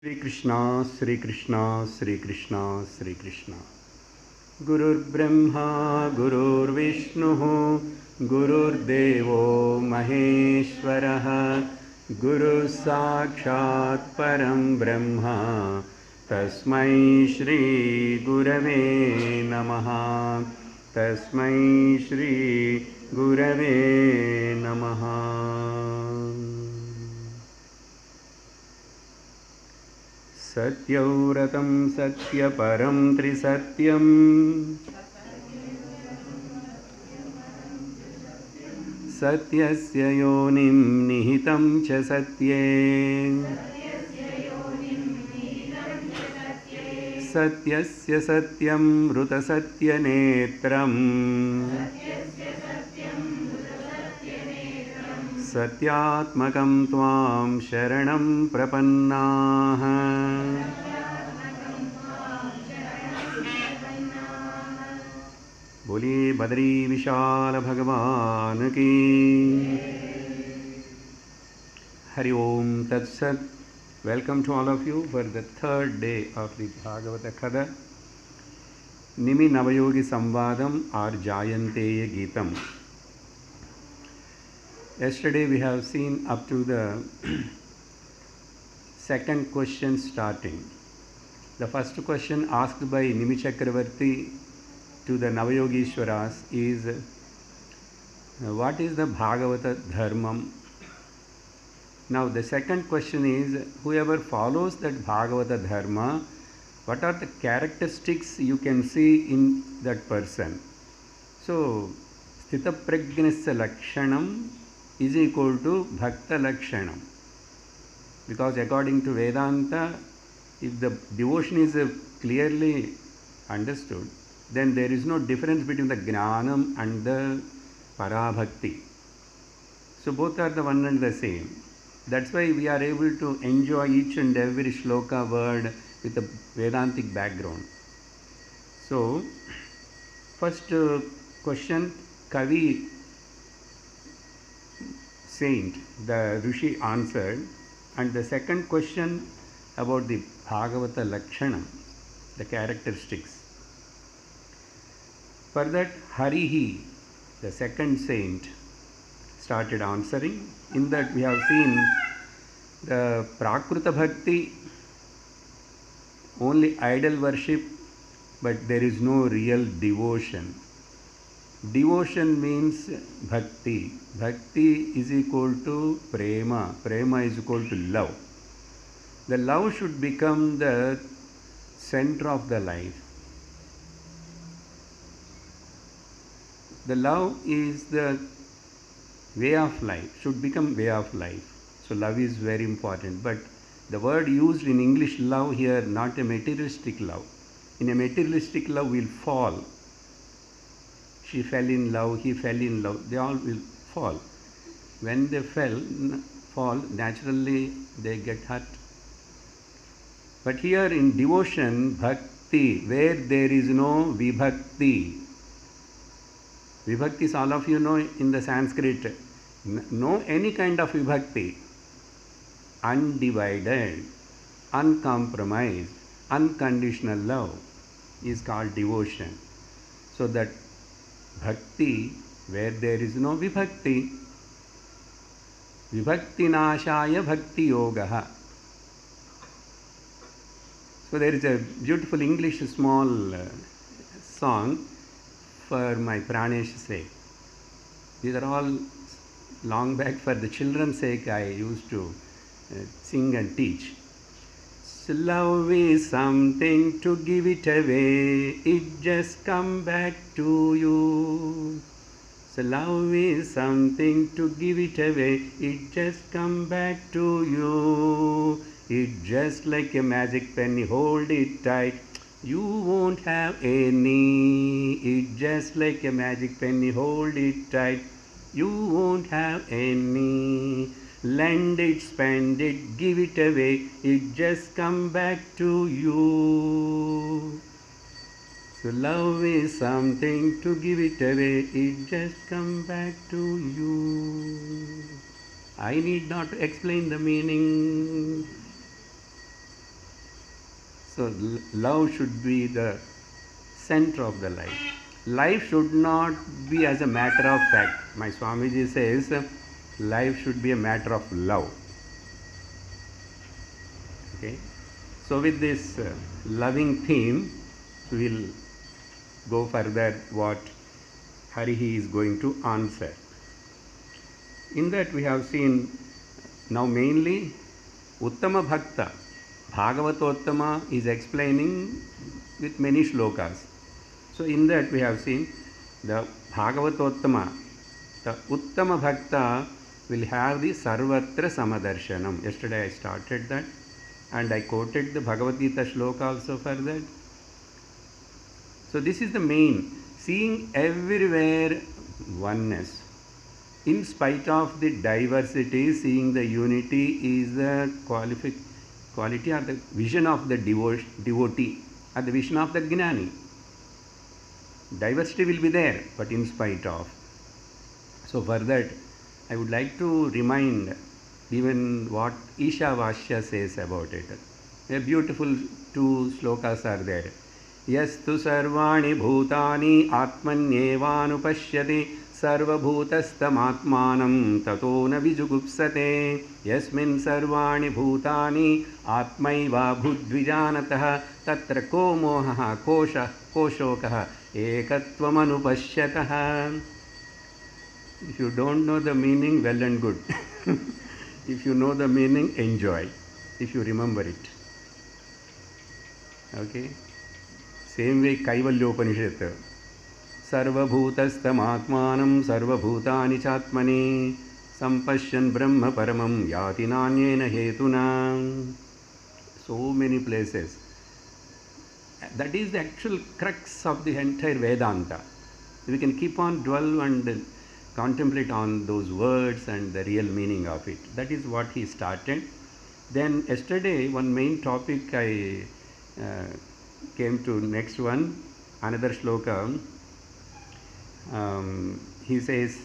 Sri Krishna, Sri Krishna, Sri Krishna, Sri Krishna. Gurur Brahma, Gurur Vishnu, Gurur Devo Maheshwaraha, Guru Sakshat Param Brahma, Tasmai Shri Gurave Namaha, Tasmai Shri Gurave Namaha. सत्यव्रतं सत्यपरं त्रिसत्यम् सत्यस्य योनिं निहितं च सत्ये सत्यस्य सत्यं ऋतसत्यनेत्रम् सत्यात्मकं त्वां शरणं प्रपन्नाः बोलिए बद्री विशाल भगवान की हरि ओम तत्सत. Welcome to all of you for the third day of the Bhagavata Kada Nimi Navayogi Samvadam or Jāyanteya Gitam. Yesterday we have seen up to the second question starting. The first question asked by Nimi Chakravarti to the Navayogishwaras is, what is the Bhagavata Dharmam? Now the second question is, whoever follows that Bhagavata Dharma, what are the characteristics you can see in that person? So, Sthita Prajnasya Lakshanam is equal to Bhakta Lakshanam. Because according to Vedanta, if the devotion is clearly understood, then there is no difference between the Jnanam and the Parabhakti. So both are the one and the same. That's why we are able to enjoy each and every shloka word with a Vedantic background. So, first question, Kavi Saint, the Rishi answered, and the second question about the Bhagavata Lakshanam, the characteristics. For that, Harihi, the second saint, started answering. In that we have seen the Prakruta Bhakti, only idol worship, but there is no real devotion. Devotion means bhakti. Bhakti is equal to prema. Prema is equal to love. The love should become the center of the life. The love is the way of life, should become way of life. So love is very important. But the word used in English love here, not a materialistic love. In a materialistic love, we'll fall. She fell in love, he fell in love, they all will fall. When they fall, naturally they get hurt. But here in devotion, bhakti, where there is no vibhakti. Vibhakti is, all of you know in the Sanskrit, no any kind of vibhakti. Undivided, uncompromised, unconditional love is called devotion. So that bhakti, where there is no vibhakti, vibhakti nashaya bhakti yogaha. So there is a beautiful English small song for my Pranesh's sake. These are all long back for the children's sake I used to sing and teach. So love is something to give it away, it just come back to you. So love is something to give it away, it just come back to you. It just like a magic penny, hold it tight, you won't have any. It just like a magic penny, hold it tight, you won't have any. Lend it, spend it, give it away, it just come back to you. So love is something to give it away, it just come back to you. I need not explain the meaning. So love should be the center of the life. Life should not be as a matter of fact. My Swamiji says life should be a matter of love. Okay. So with this loving theme, we will go further what Harihi is going to answer. In that we have seen now mainly Uttama Bhakta. Bhagavatottama is explaining with many shlokas. So in that we have seen the Bhagavatottama, the Uttama Bhakta will have the Sarvatra Samadarshanam. Yesterday I started that and I quoted the Bhagavad Gita shloka also for that. So this is the main, seeing everywhere oneness. In spite of the diversity, seeing the unity is the quality or the vision of the devotee or the vision of the Gnani. Diversity will be there, but in spite of. So for that, I would like to remind even what Ishavasya says about it. A beautiful two slokas are there. Yastu sarvani bhutani atmanyevanupashyati sarvabhutastam tato na vijugupsate yasmin sarvani bhutani atmaiva bhudvijanatah tatra ko mohaha koshokah ekatvam anupashyatah. If you don't know the meaning, well and good. If you know the meaning, enjoy. If you remember it. Okay. Same way Kaivalyopanishad. Sarvabhutastam atmanam sarvabhutani chatmani sampashyan brahma paramam yati nanyena hetuna. So many places. That is the actual crux of the entire Vedanta. We can keep on dwell and contemplate on those words and the real meaning of it. That is what he started. Then yesterday one main topic I came to next one, another shloka. He says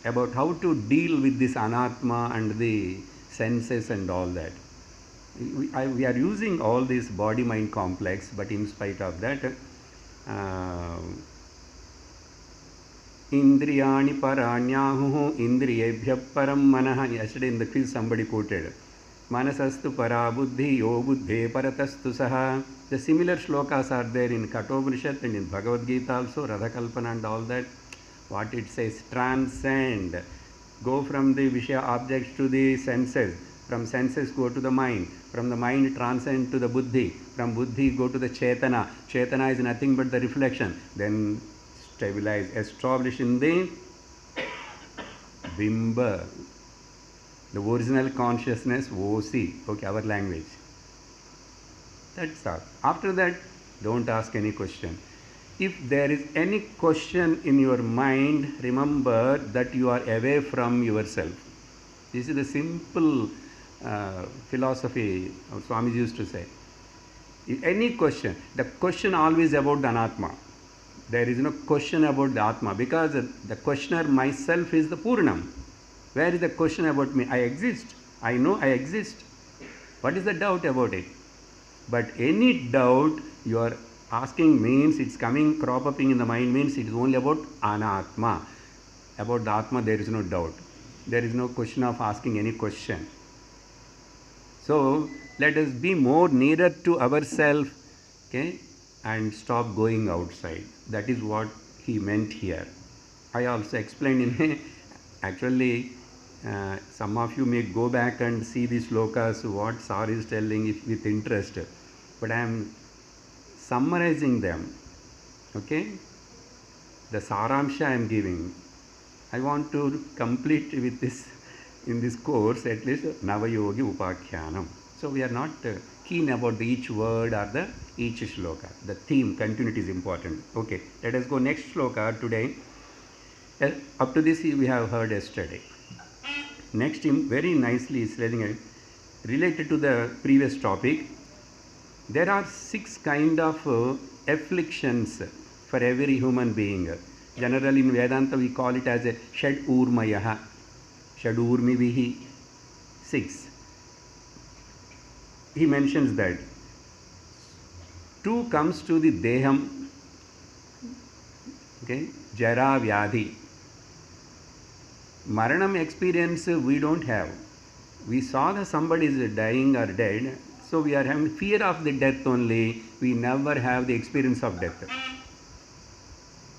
about how to deal with this anatma and the senses and all that. We are using all this body-mind complex, but in spite of that, Indriyani paranyahu indriyebhya param manah. Yesterday in the quiz somebody quoted Manasastu para buddhi yo buddhe paratastu saha. The similar shlokas are there in Kathopanishad and in Bhagavad Gita also, Radhakalpana and all that. What it says, transcend, go from the Vishya objects to the senses, from senses go to the mind, from the mind transcend to the buddhi, from buddhi go to the Chetana. Chetana is nothing but the reflection. Then stabilize, establish in the Bimba, the original consciousness, OC, okay, our language. That's all. After that, don't ask any question. If there is any question in your mind, remember that you are away from yourself. This is the simple philosophy Swamiji used to say. If any question, the question always about the Anatma. There is no question about the Atma because the questioner myself is the Purnam. Where is the question about me? I exist. I know I exist. What is the doubt about it? But any doubt you are asking means it's coming, crop upping in the mind means it is only about Anatma. About the Atma there is no doubt. There is no question of asking any question. So let us be more nearer to ourselves, okay, and stop going outside. That is what he meant here. I also explained in actually some of you may go back and see these slokas, what Sar is telling with interest. But I am summarizing them. Okay? The Saramsha I am giving. I want to complete with this, in this course, at least Navayogi Upakhyanam. So we are not keen about each word or each shloka. The theme, continuity is important. Okay, let us go next shloka today. Up to this we have heard yesterday. Next hymn very nicely is related to the previous topic. There are 6 kind of afflictions for every human being. Generally in Vedanta we call it as a Shad Urmayaha, Shad Urmivihi, 6. He mentions that 2 comes to the Deham, okay, Jara Vyadhi. Maranam experience we don't have. We saw that somebody is dying or dead, so we are having fear of the death only. We never have the experience of death.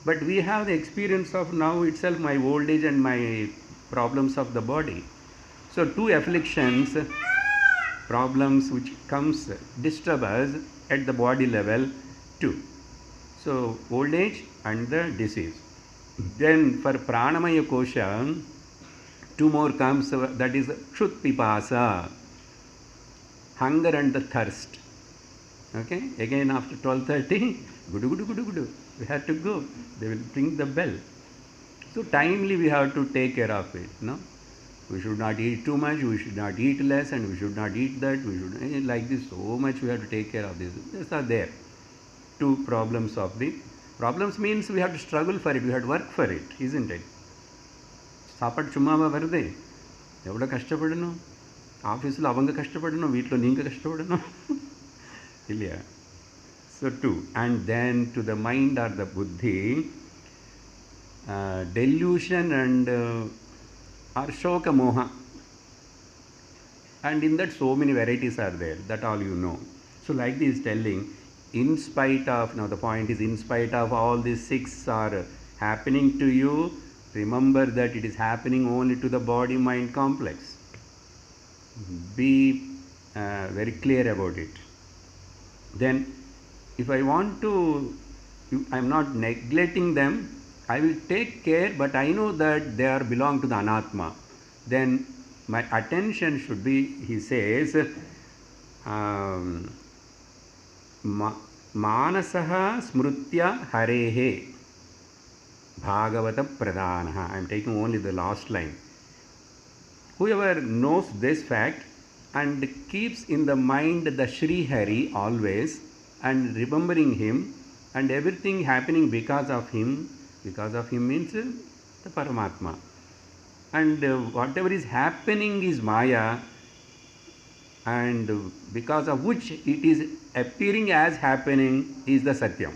But we have the experience of now itself my old age and my problems of the body. So 2 afflictions, problems which comes disturb us at the body level 2. So old age and the disease. Then for Pranamaya Kosha, 2 more comes, that is Kshut Pipasa, hunger and the thirst. Okay, again after 12:30, gudu gudu gudu gudu, we have to go. They will ring the bell. So timely we have to take care of it. No, we should not eat too much. We should not eat less, and we should not eat that. We should like this so much. We have to take care of this. These are there. 2 problems of the problems means we have to struggle for it. We have to work for it, isn't it? சாப்பாடு சும்மாவா வருது? எவ்வளோ கஷ்டப்படணும், ஆஃபீஸில் அவங்க கஷ்டப்படணும், வீட்டில் நீங்கள் கஷ்டப்படணும் இல்லையா? So 2, and then to the mind or the buddhi, delusion and or shoka moha, and in that so many varieties are there, that all you know. So like this telling, in spite of, now the point is, in spite of all these 6 are happening to you, remember that it is happening only to the body mind complex. Be very clear about it. Then if I want to, I am not neglecting them, I will take care, but I know that they are belong to the anatma. Then my attention should be, he says, manasaha smrutya harehe Bhagavata Pradhanaha. I am taking only the last line. Whoever knows this fact and keeps in the mind the Shri Hari always and remembering him and everything happening because of him means the Paramatma. And whatever is happening is Maya, and because of which it is appearing as happening is the Satyam.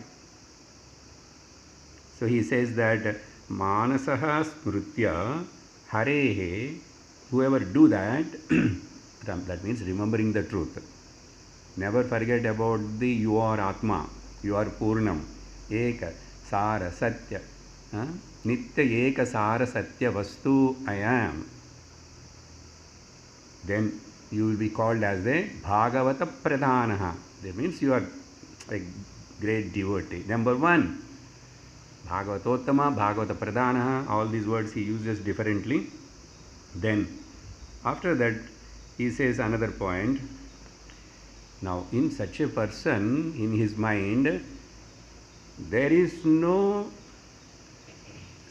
So he says that Manasaha Smrutya Harehe, whoever do that, that means remembering the truth. Never forget about the you are Atma, you are Purnam, Eka, Sara, Satya. Nitya Eka Sara Satya Vastu I am. Then you will be called as the Bhagavata Pradhanaha. That means you are a great devotee. Number 1. Bhagavatottama, Bhagavata Pradhanaha, all these words he uses differently. Then, after that, he says another point. Now, in such a person, in his mind, there is no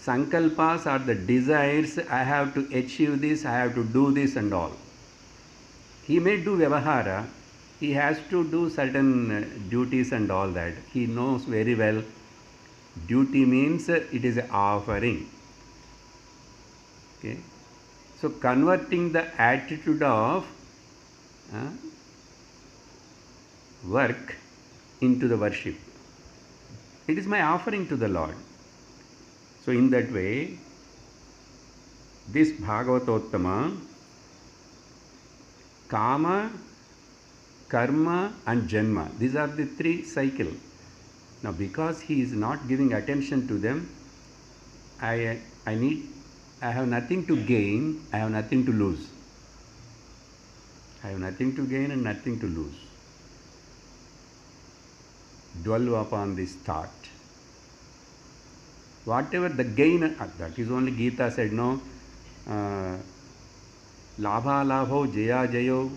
sankalpas or the desires, I have to achieve this, I have to do this and all. He may do vyavahara, he has to do certain duties and all that. He knows very well. Duty means it is an offering. Okay. So converting the attitude of work into the worship. It is my offering to the Lord. So in that way, this Bhagavatottama, Kama, Karma and Janma, these are the 3 cycles. Now, because he is not giving attention to them, I have nothing to gain, I have nothing to lose. I have nothing to gain and nothing to lose. Dwell upon this thought. Whatever the gain, that is only Gita said, no? Labha labho, jaya jayo,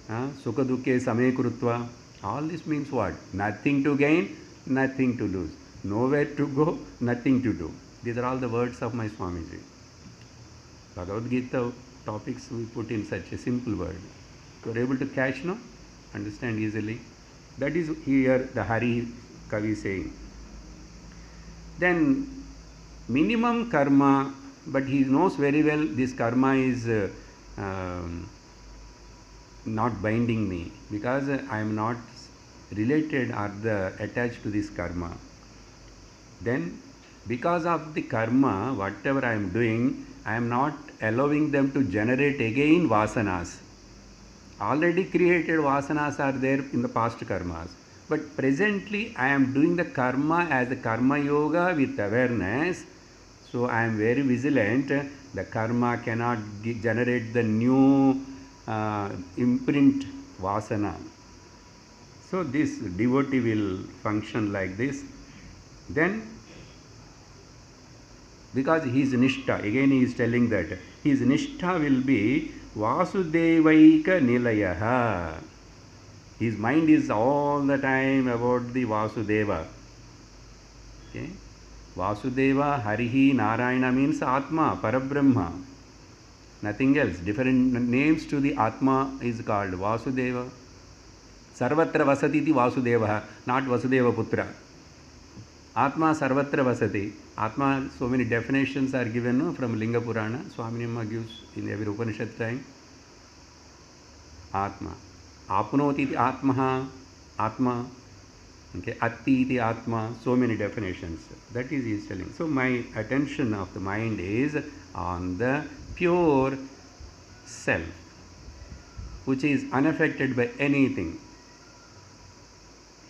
sukha dukkhe same krutva. All this means what? Nothing to gain, nothing to lose. Nowhere to go, nothing to do. These are all the words of my Swamiji. Bhagavad Gita topics we put in such a simple word. You are able to catch, no? Understand easily. That is here the Hari Kavi saying. Then minimum karma, but he knows very well this karma is not binding me, because I am not related or attached to this karma, then because of the karma, whatever I am doing, I am not allowing them to generate again vasanas. Already created vasanas are there in the past karmas. But presently I am doing the karma as a karma yoga with awareness. So I am very vigilant. The karma cannot generate the new imprint vasana. So this devotee will function like this. Then, because he is nishtha, again he is telling that his nishtha will be Vasudevaika Nilayaha. His mind is all the time about the Vasudeva. Okay? Vasudeva, Harihi, Narayana means Atma, Parabrahma. Nothing else. Different names to the Atma is called Vasudeva. Sarvatra Vasati iti Vasudeva, not Vasudeva Putra. Atma Sarvatra Vasati. Atma, so many definitions are given no, from Linga Purana. Swami Nimma gives in every Upanishad time. Atma. Apnoti iti Atmaha. Atma. Okay. Atti iti Atma. So many definitions. That is he is telling. So my attention of the mind is on the pure self, which is unaffected by anything.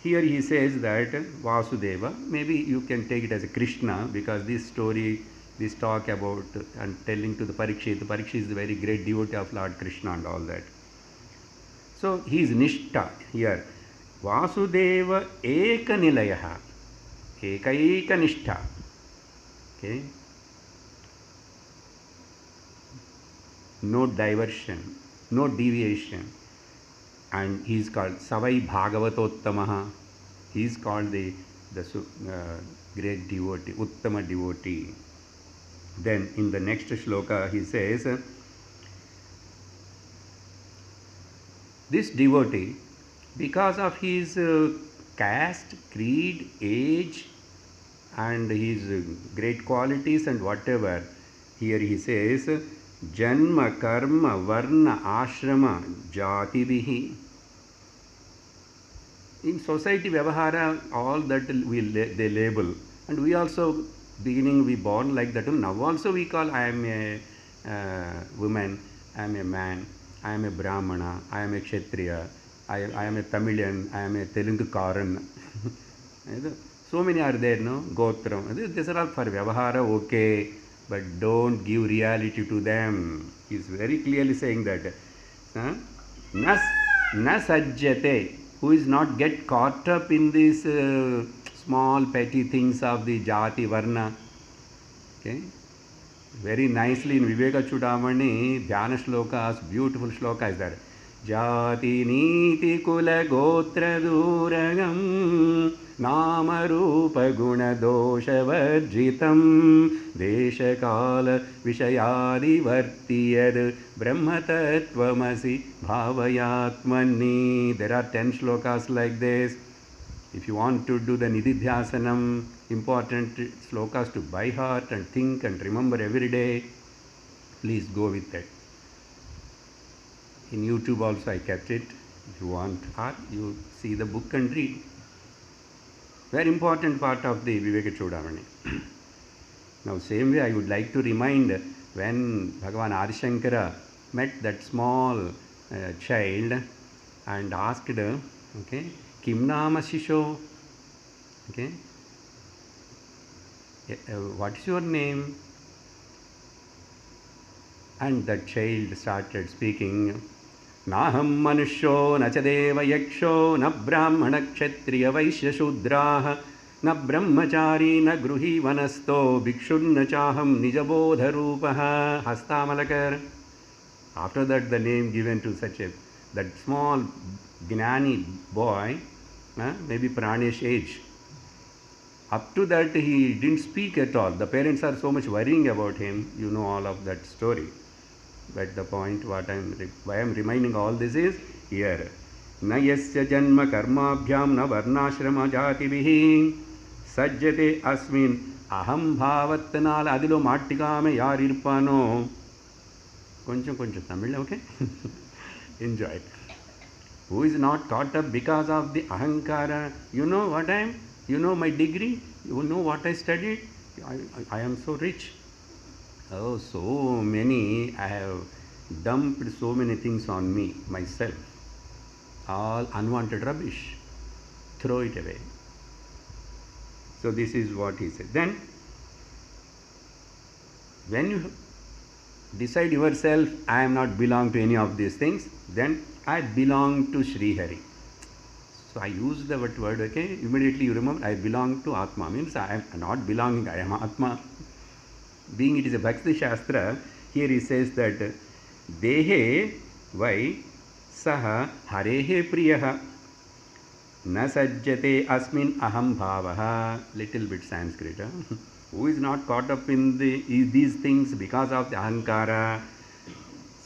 Here he says that Vasudeva, maybe you can take it as a Krishna, because this story, this talk about and telling to the Parikshit is a very great devotee of Lord Krishna and all that. So he is Nishtha here. Vasudeva Eka Nilayaha. Eka Nishtha. Okay. No diversion, no deviation. And he is called Savai Bhagavatottamaha. He is called the great devotee, Uttama devotee. Then in the next shloka he says, this devotee, because of his caste, creed, age, and his great qualities and whatever, here he says, Janma, Karma, Varna, Ashrama, Jativihi. In society, Vyavahara, all that they label. And we also, beginning we born like that. Now also we call, I am a woman, I am a man, I am a Brahmana, I am a Kshatriya, I am a Tamilian, I am a Telugukaran. So many are there, no? Gotram. These are all for Vyavahara, okay. But don't give reality to them. He is very clearly saying that. Na sajjate, who is not get caught up in these small petty things of the jati varna. Okay? Very nicely in Viveka Chudamani, Dhyana shlokas, beautiful shloka is there. Jati niti kula gotra duragam Nama rupa guna dosha varjitam Desha kala vishayadi vartiyad Brahma tattvamasi bhavayatmani. There are 10 shlokas like this. If you want to do the nididhyasanam, important shlokas to by heart and think and remember every day, please go with that. In YouTube also I kept it. If you want, or you see the book and read. Very important part of the Viveka Chudamani. Now, same way I would like to remind when Bhagavan Adi Shankara met that small child and asked, okay, Kim Nama Shisho? Okay, what is your name? And the child started speaking. Naham manusho na chadeva yaksho na brahmana kshatriya vaishya shudraha na brahmachari na gruhi vanasto bhikshunna chaham nijabodha rupaha hastamalakar. After that the name given to such a, that small gnani boy, maybe Pranesh age. Up to that he didn't speak at all. The parents are so much worrying about him. You know all of that story. But the point why I am reminding all this is here. Na yasya janma karmabhyam na varnashrama jativihi sajjate asmin aham bhavattanal adilo mattikame yaar irpano. Koncham Tamil, okay? Enjoy it. who is not caught up because of the ahankara. You know what I am? You know my degree? You know what I studied? I am so rich. Oh, so many, I have dumped so many things on me, myself. All unwanted rubbish. Throw it away. So this is what he said. Then, when you decide yourself, I am not belong to any of these things, then I belong to Sri Hari. So I use the word, okay, immediately you remember, I belong to Atma, means I am not belonging, I am Atma. Being it is a Bhakti Shastra, here he says that Dehe vai saha harehe priyaha na sajjate asmin aham bhavaha. Little bit Sanskrit. Who is not caught up in these things because of the ahankara?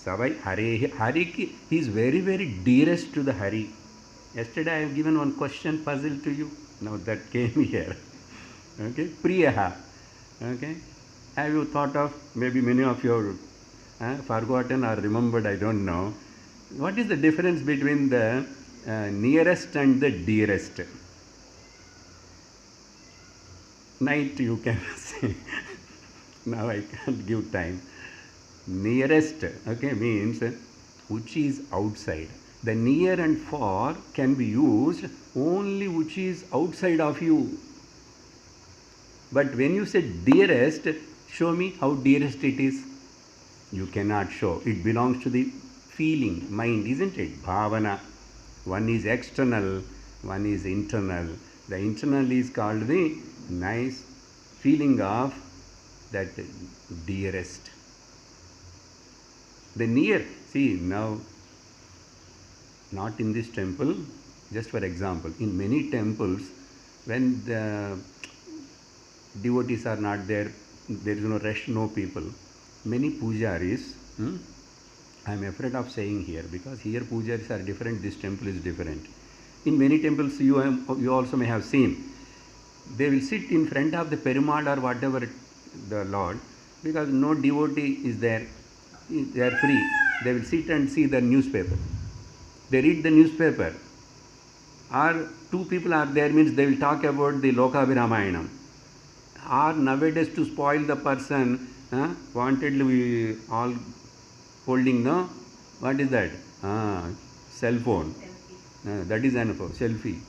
Savai harehe. Hari, he is very, very dearest to the Hari. Yesterday I have given one question puzzle to you. Now that came here. Okay, priyaha. Okay. Have you thought of, maybe many of you forgotten or remembered, I don't know. What is the difference between the nearest and the dearest? Night you can say. Now I can't give time. Nearest, okay, means which is outside. The near and far can be used only which is outside of you. But when you say dearest, show me how dearest it is. You cannot show. It belongs to the feeling, mind, isn't it? Bhavana. One is external, one is internal. The internal is called the nice feeling of that dearest. The near, see now, not in this temple, just for example, in many temples, when the devotees are not there, there is no rush, no people. Many pujaris, I am afraid of saying here because here pujaris are different, this temple is different. In many temples you also may have seen, they will sit in front of the Perumal or whatever the Lord, because no devotee is there, they are free. They will sit and see the newspaper. They read the newspaper. Or two people are there, means they will talk about the Lokabhiramayanam. Or nowadays to spoil the person, wantedly we all holding, no? What is that? Cell phone. That is an selfie.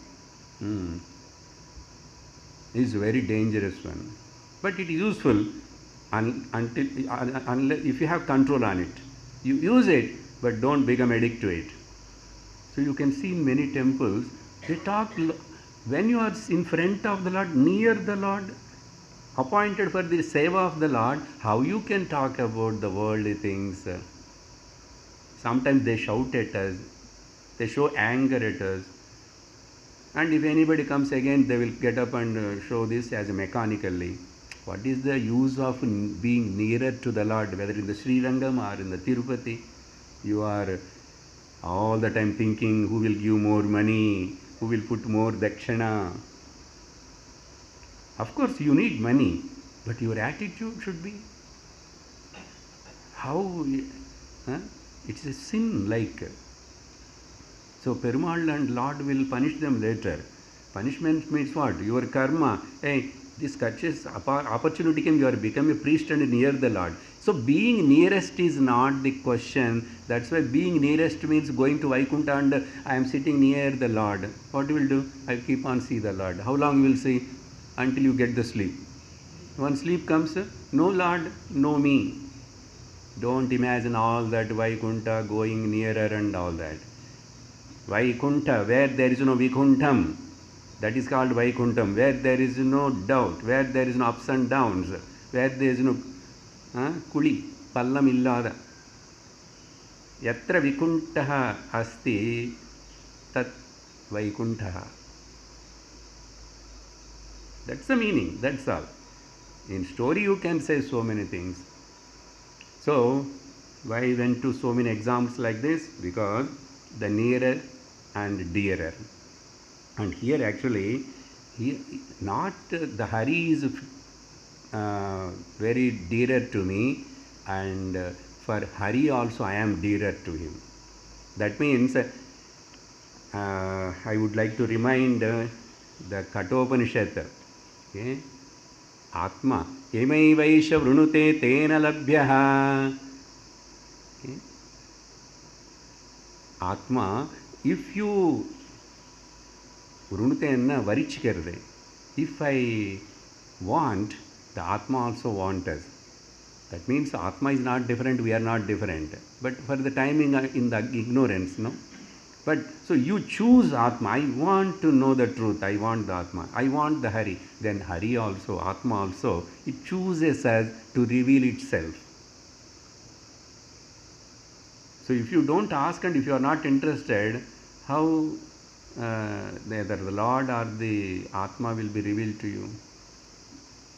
Is very dangerous one. But it is useful unless if you have control on it. You use it, but don't become addict to it. So you can see in many temples, they talk, when you are in front of the Lord, near the Lord, appointed for the seva of the Lord, how you can talk about the worldly things? Sometimes they shout at us, they show anger at us. And if anybody comes again, they will get up and show this as mechanically. What is the use of being nearer to the Lord, whether in the Sri Rangam or in the Tirupati? You are all the time thinking who will give more money, who will put more dakshina. Of course, you need money, but your attitude should be how it's a sin like. So Perumal and Lord will punish them later. Punishment means what? Your karma. Hey, this catches opportunity came, you are become a priest and near the Lord. So being nearest is not the question. That's why being nearest means going to Vaikuntha and I am sitting near the Lord. What you will do? I will keep on see the Lord. How long you will see? Until you get the sleep. Once sleep comes, no Lord, no me. Don't imagine all that Vaikuntha going nearer and all that. Vaikuntha, where there is no Vikuntham, that is called Vaikuntham. Where there is no doubt, where there is no ups and downs, where there is no kuli, pallam illada. Yatra Vikuntaha asti tat Vaikuntaha. That's the meaning, that's all. In story you can say so many things. So, why I went to so many examples like this? Because the nearer and dearer. And here actually, not the Hari is very dearer to me, and for Hari also I am dearer to him. That means I would like to remind the Kathopanishad. Okay? Atma yemaivaisha vrunute tena labhyaha. Okay? Atma, if you vrunute enna varichikirde, if I want, the Atma also wants us. That means Atma is not different, we are not different. But for the timing in the ignorance, no? But so you choose Atma. I want to know the truth. I want the Atma. I want the Hari. Then Hari also, Atma also, it chooses us to reveal itself. So if you don't ask and if you are not interested, how either the Lord or the Atma will be revealed to you?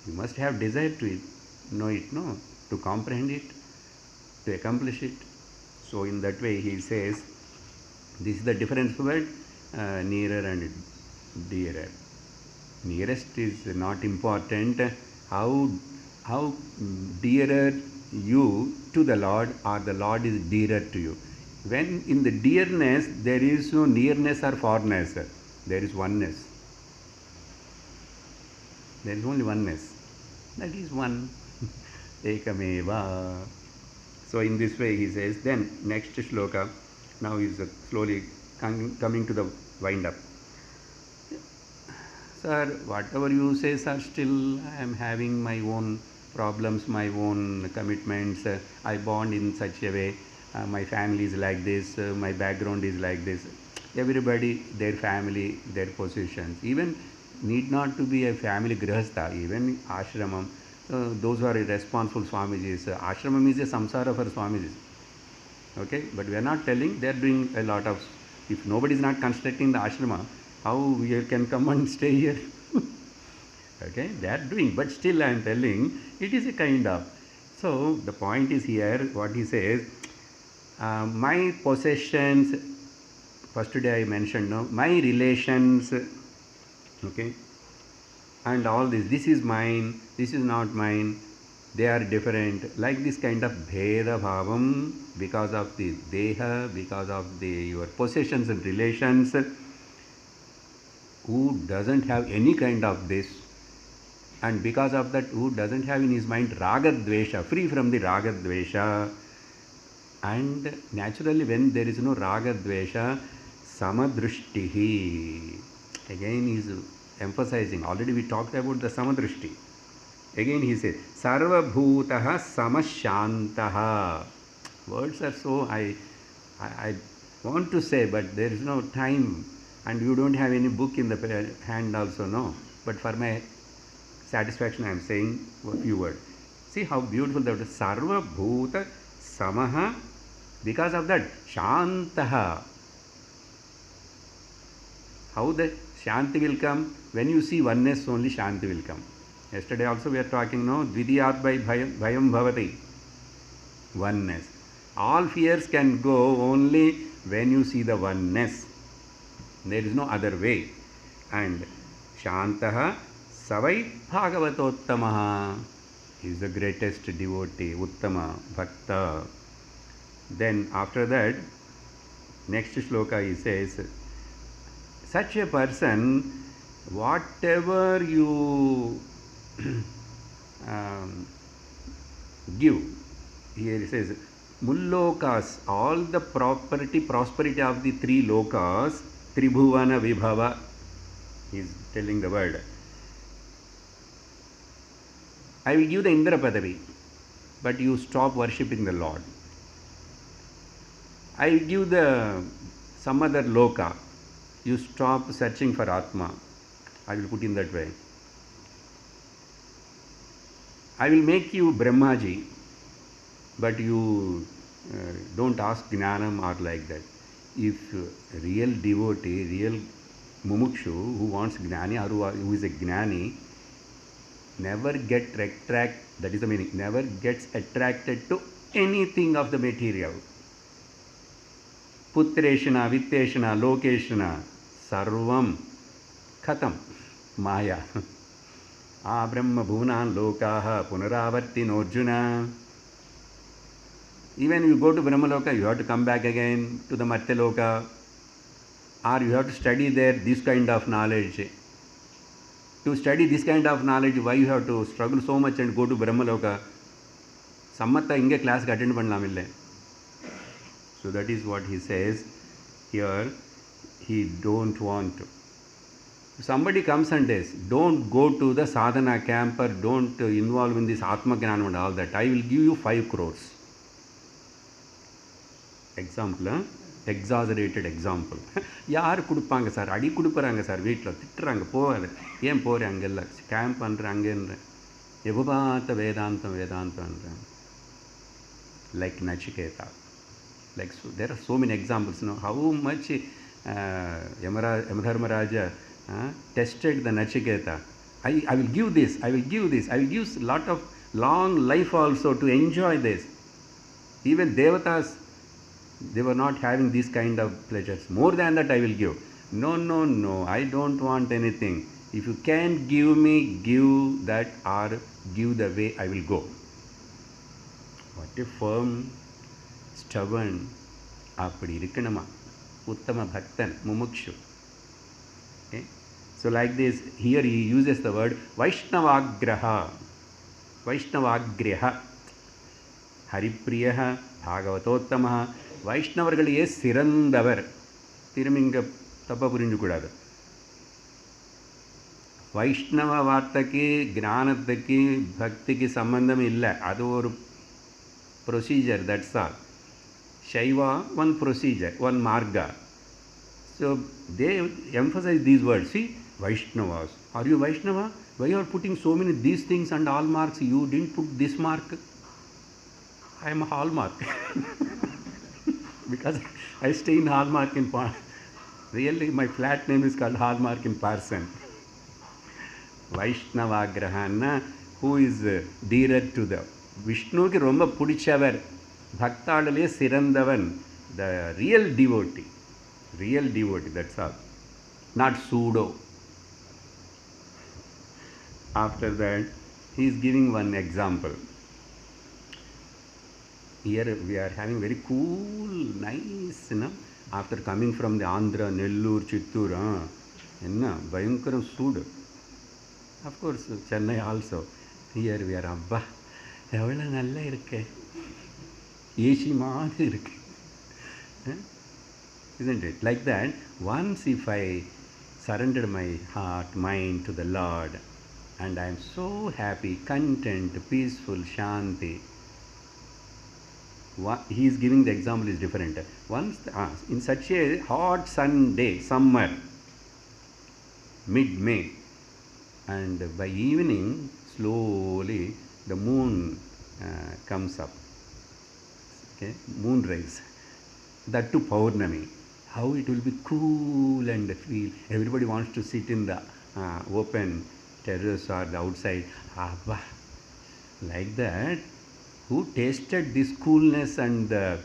You must have desire to know it, no? To comprehend it, to accomplish it. So in that way he says, this is the difference between nearer and dearer. Nearest is not important. How dearer you to the Lord or the Lord is dearer to you. When in the dearness there is no nearness or farness, there is oneness. There is only oneness. That is one. Ekameva. So in this way he says, then next shloka, now is slowly coming to the wind up. Sir, whatever you say, sir, still I am having my own problems, my own commitments. I born in such a way. My family is like this. My background is like this. Everybody, their family, their positions. Even need not to be a family grihastha, even ashramam. Those who are irresponsible Swamijis. Ashramam is a samsara for Swamijis. Okay, but we are not telling, they are doing a lot of, if nobody is not constructing the ashrama, how we can come and stay here? Okay, they are doing, but still I am telling, it is a kind of. So the point is here, what he says, my possessions, first day I mentioned, no, my relations, okay, and all this is mine, this is not mine, they are different, like this kind of bheda bhavam, because of the deha, because of your possessions and relations. Who doesn't have any kind of this, and because of that, who doesn't have in his mind raga dvesha, free from the raga dvesha. And naturally when there is no raga dvesha, samadrushtihi, again he is emphasizing, already we talked about the samadrushti. Again he says, sarva bhutaha samashantaha. Words are so, I want to say, but there is no time, and you don't have any book in the hand also, no. But for my satisfaction I am saying a few words. See how beautiful that is. Sarva bhuta samaha, because of that, shantaha. How the shanti will come? When you see oneness, only shanti will come. Yesterday also we are talking, no, dvidiyat by bhayam bhavati. Oneness. All fears can go only when you see the oneness. There is no other way. And shantaha savai bhagavatottamaha is the greatest devotee, uttama, bhakta. Then after that, next shloka he says, such a person, whatever you give, here he says, mullokas, all the prosperity of the three lokas, tribhuvana vibhava, he is telling the word. I will give the Indra Padavi, but you stop worshipping the Lord. I will give the some other loka, you stop searching for Atma. I will put in that way. I will make you Brahmaji, but you don't ask Jnanam or like that. If real devotee, real mumukshu who wants Gnani or who is a Gnani, never get attracted, that is the meaning, never gets attracted to anything of the material. Putreshana, Vitteshana, Lokeshana, Sarvam, Khatam, Maya. Brahma bhuvanan lokaha punaravartino Arjuna. Even you go to Brahma Loka, you have to come back again to the Martya Loka. or you have to study there this kind of knowledge. To study this kind of knowledge, why you have to struggle so much and go to Brahmaloka? Sammata inge class attend pannalaamille. So that is what he says here. He don't want to. If somebody comes and says, don't go to the sadhana camp or don't involve in this Atma Jnana and all that, I will give you 5 crores. Example, exaggerated example. யார் கொடுப்பாங்க sir? அடி கொடுக்குறாங்க sir, வீட்டில் திட்டுறாங்க, போகாது. ஏன் போகிறேன் அங்கெல்லாம் கேம்ப் பண்ணுறேன் அங்கேன்ற எப்போ பார்த்த வேதாந்தம் வேதாந்தம்ன்றேன். Like Nachiketa. Like so, there are so many examples. You know, how much Yamadharmaraja tested the Nachiketa. I will give this, I will give this, I will give a lot of long life also to enjoy this. Even Devatas, they were not having these kind of pleasures. More than that I will give. No, no, no, I don't want anything. If you can't give me, give that or give the way I will go. What a firm, stubborn, அப்படி இருக்கணுமா உத்தம பக்தன் முமுக்ஷு. Okay? So like this, here he uses the word Vaishnavagraha. Vaishnavagraha. Haripriyaha, Bhagavatottamaha. வைஷ்ணவர்களையே சிறந்தவர். திரும்பி இங்கே தப்பாக புரிஞ்சுக்கூடாது. வைஷ்ணவ வார்த்தைக்கு ஞானத்துக்கு பக்திக்கு சம்பந்தம் இல்லை. அது ஒரு procedure, that's all. Shaiva, one procedure, one marga. So they emphasize these words. See, Vaishnavas. Are you Vaishnava? Why you are putting so many these things and all marks? You didn't put this mark. I am a hallmark. Because I stay in Hallmark in really my flat name is called Hallmark in Parson. Vaishnavagrahana, who is dearer to the Vishnu ki romba pudichavar, bhaktadale sirandavan, the real devotee, that's all, not pseudo. After that, he is giving one example. Here we are having very cool, nice, you know, after coming from the Andhra, Nellore, Chittoor, enna bayankaram sudu. Of course, Chennai also. Here we are, abba, evvala nalla irukke, AC maadhiri irukke. Isn't it? Like that, once if I surrendered my heart, mind to the Lord, and I am so happy, content, peaceful, shanti. What he is giving the example is different. Once in such a hot sun day, summer, mid-May, and by evening slowly the moon comes up. Okay, moon rise. That to Paurnami. How it will be cool and feel. Everybody wants to sit in the open terrace or the outside. Like that. Who tasted this coolness and the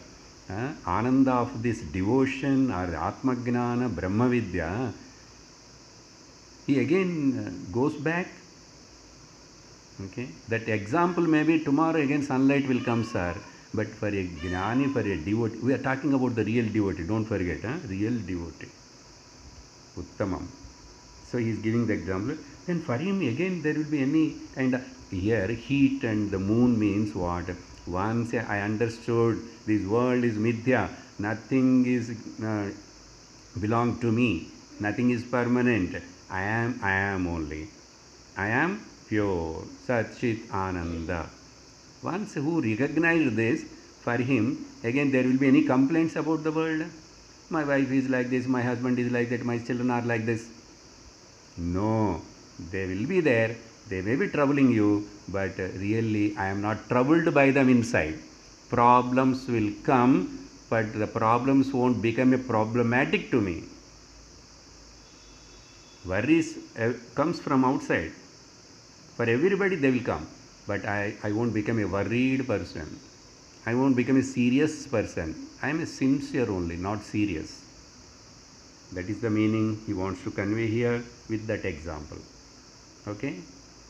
ananda of this devotion or Atma Jnana, Brahma Vidya, he again goes back. Okay, that example maybe tomorrow again sunlight will come, sir. But for a Jnani, for a devotee, we are talking about the real devotee, don't forget, real devotee. Uttamam. So he is giving the example. Then for him again there will be any kind of, here heat and the moon means what? Once I understood this world is mithya, nothing is belong to me, nothing is permanent, I am only, I am pure, Satchit Ananda. Once who recognized this, for him again there will be any complaints about the world. My wife is like this, my husband is like that, my children are like this. No, they will be there. They may be troubling you, but really I am not troubled by them inside. Problems will come, but the problems won't become a problematic to me. Worries comes from outside. For everybody they will come, but I won't become a worried person. I won't become a serious person. I am a sincere only, not serious. That is the meaning he wants to convey here with that example. Okay?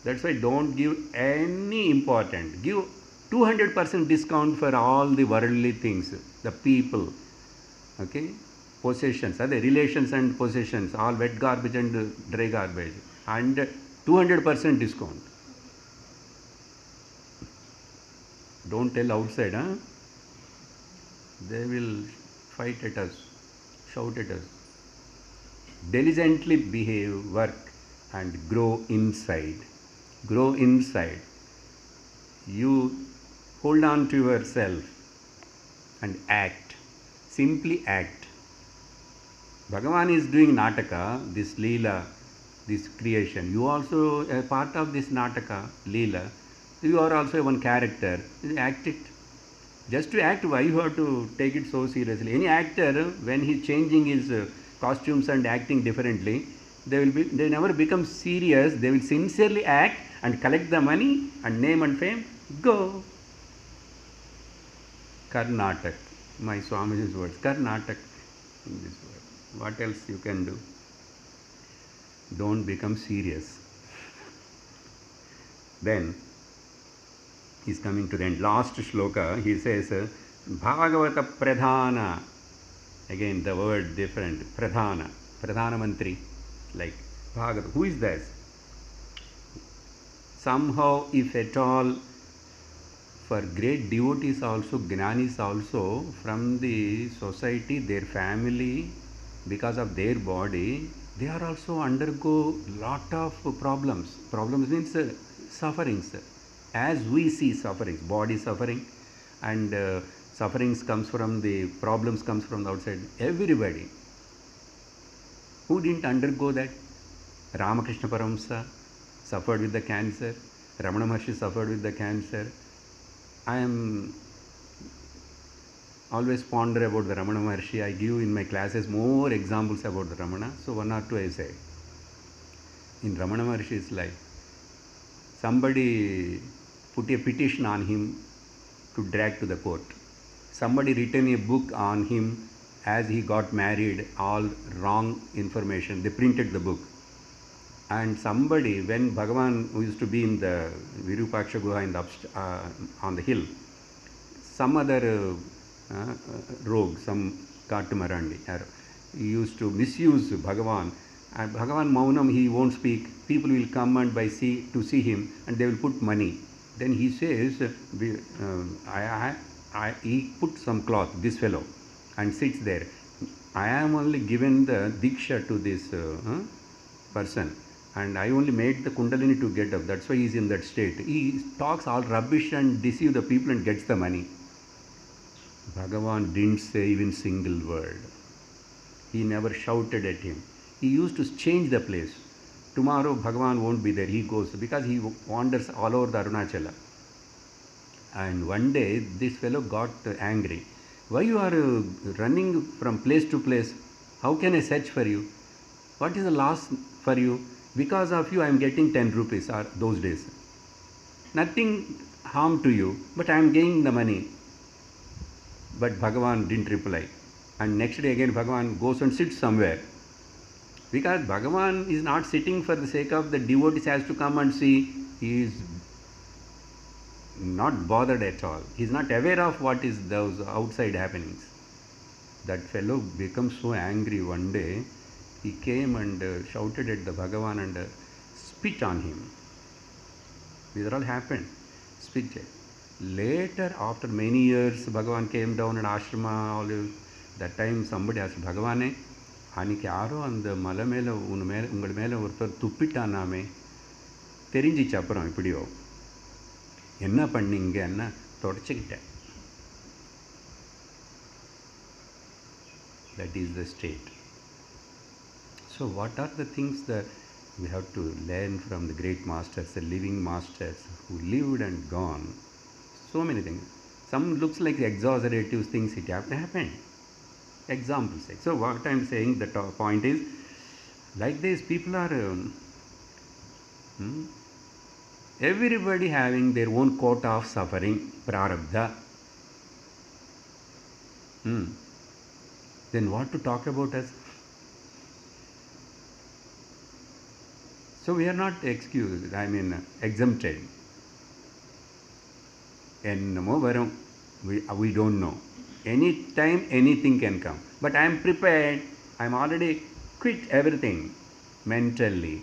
That's why don't give any important. Give 200% discount for all the worldly things, the people. Okay? possessions, the relations and possessions, all wet garbage and dry garbage, and 200% discount. Don't tell outside, huh? They will fight at us, shout at us. Diligently behave, work, and grow inside. Grow inside. You hold on to yourself and act. Simply act. Bhagavan is doing Nataka, this Leela, this creation. You also a part of this Nataka, Leela. You are also one character. Act it. Just to act, why you have to take it so seriously? Any actor, when he is changing his costumes and acting differently, they never become serious. They will sincerely act and collect the money and name and fame. Go. Karnatak. My Swamiji's words. Karnatak in this word. What else you can do? Don't become serious. Then he's coming to the end. Last shloka, he says, Bhagavata Pradhana. Again, the word different. Pradhana. Pradhana Mantri. Like Bhagavata. Who is this? Somehow, if at all, for great devotees also, Jnanis also, from the society, their family, because of their body, they are also undergo lot of problems. Problems means sufferings. As we see sufferings, body suffering, and sufferings comes from the problems comes from the outside. Everybody. Who didn't undergo that? Ramakrishna Paramsa suffered with the cancer. Ramana Maharshi suffered with the cancer. I am always ponder about the Ramana Maharshi. I give in my classes more examples about the Ramana. So one or two I say. In Ramana Maharshi's life, somebody put a petition on him to drag to the court. Somebody written a book on him as he got married, all wrong information. They printed the book. And somebody, when Bhagavan used to be in the Virupaksha Guha in the on the hill, some other rogue, some Katumarandi, he used to misuse Bhagavan. And Bhagavan Maunam, he won't speak. People will come and to see him, and they will put money. Then he says, he put some cloth, this fellow, and sits there. I am only given the diksha to this person, and I only made the Kundalini to get up. That's why he is in that state. He talks all rubbish and deceive the people and gets the money. Bhagavan didn't say even single word. He never shouted at him. He used to change the place. Tomorrow Bhagavan won't be there. He goes because he wanders all over the Arunachala. And one day this fellow got angry. Why you are running from place to place? How can I search for you? What is the loss for you? Because of you I am getting 10 rupees those days. Nothing harm to you, but I am gaining the money. But Bhagavan didn't reply. And next day again Bhagavan goes and sits somewhere. Because Bhagavan is not sitting for the sake of the devotees has to come and see. He is not bothered at all. He is not aware of what is those outside happenings. That fellow becomes so angry one day. He came and shouted at the Bhagavan and spit on him. These are all happened. Spit. Later, after many years, Bhagavan came down in ashrama. That time somebody asked Bhagavane, அன்றைக்கி யாரோ அந்த மலை மேலே உங்கள் மேலே ஒருத்தர் துப்பிட்டானாமே தெரிஞ்சிச்சு. அப்புறம் இப்படியோ என்ன பண்ணிங்கன்னா தொடச்சிக்கிட்டேன். That is the state. So what are the things that we have to learn from the great masters, the living masters who lived and gone? So many things. Some looks like exaggerative things it happened. Examples. So what I am saying, the point is, like this people are everybody having their own quota of suffering, prarabdha. Then what to talk about us? So we are not excused, I mean exempted. Ennamo varum, we don't know. Any time anything can come. but I am prepared, I am already quit everything mentally.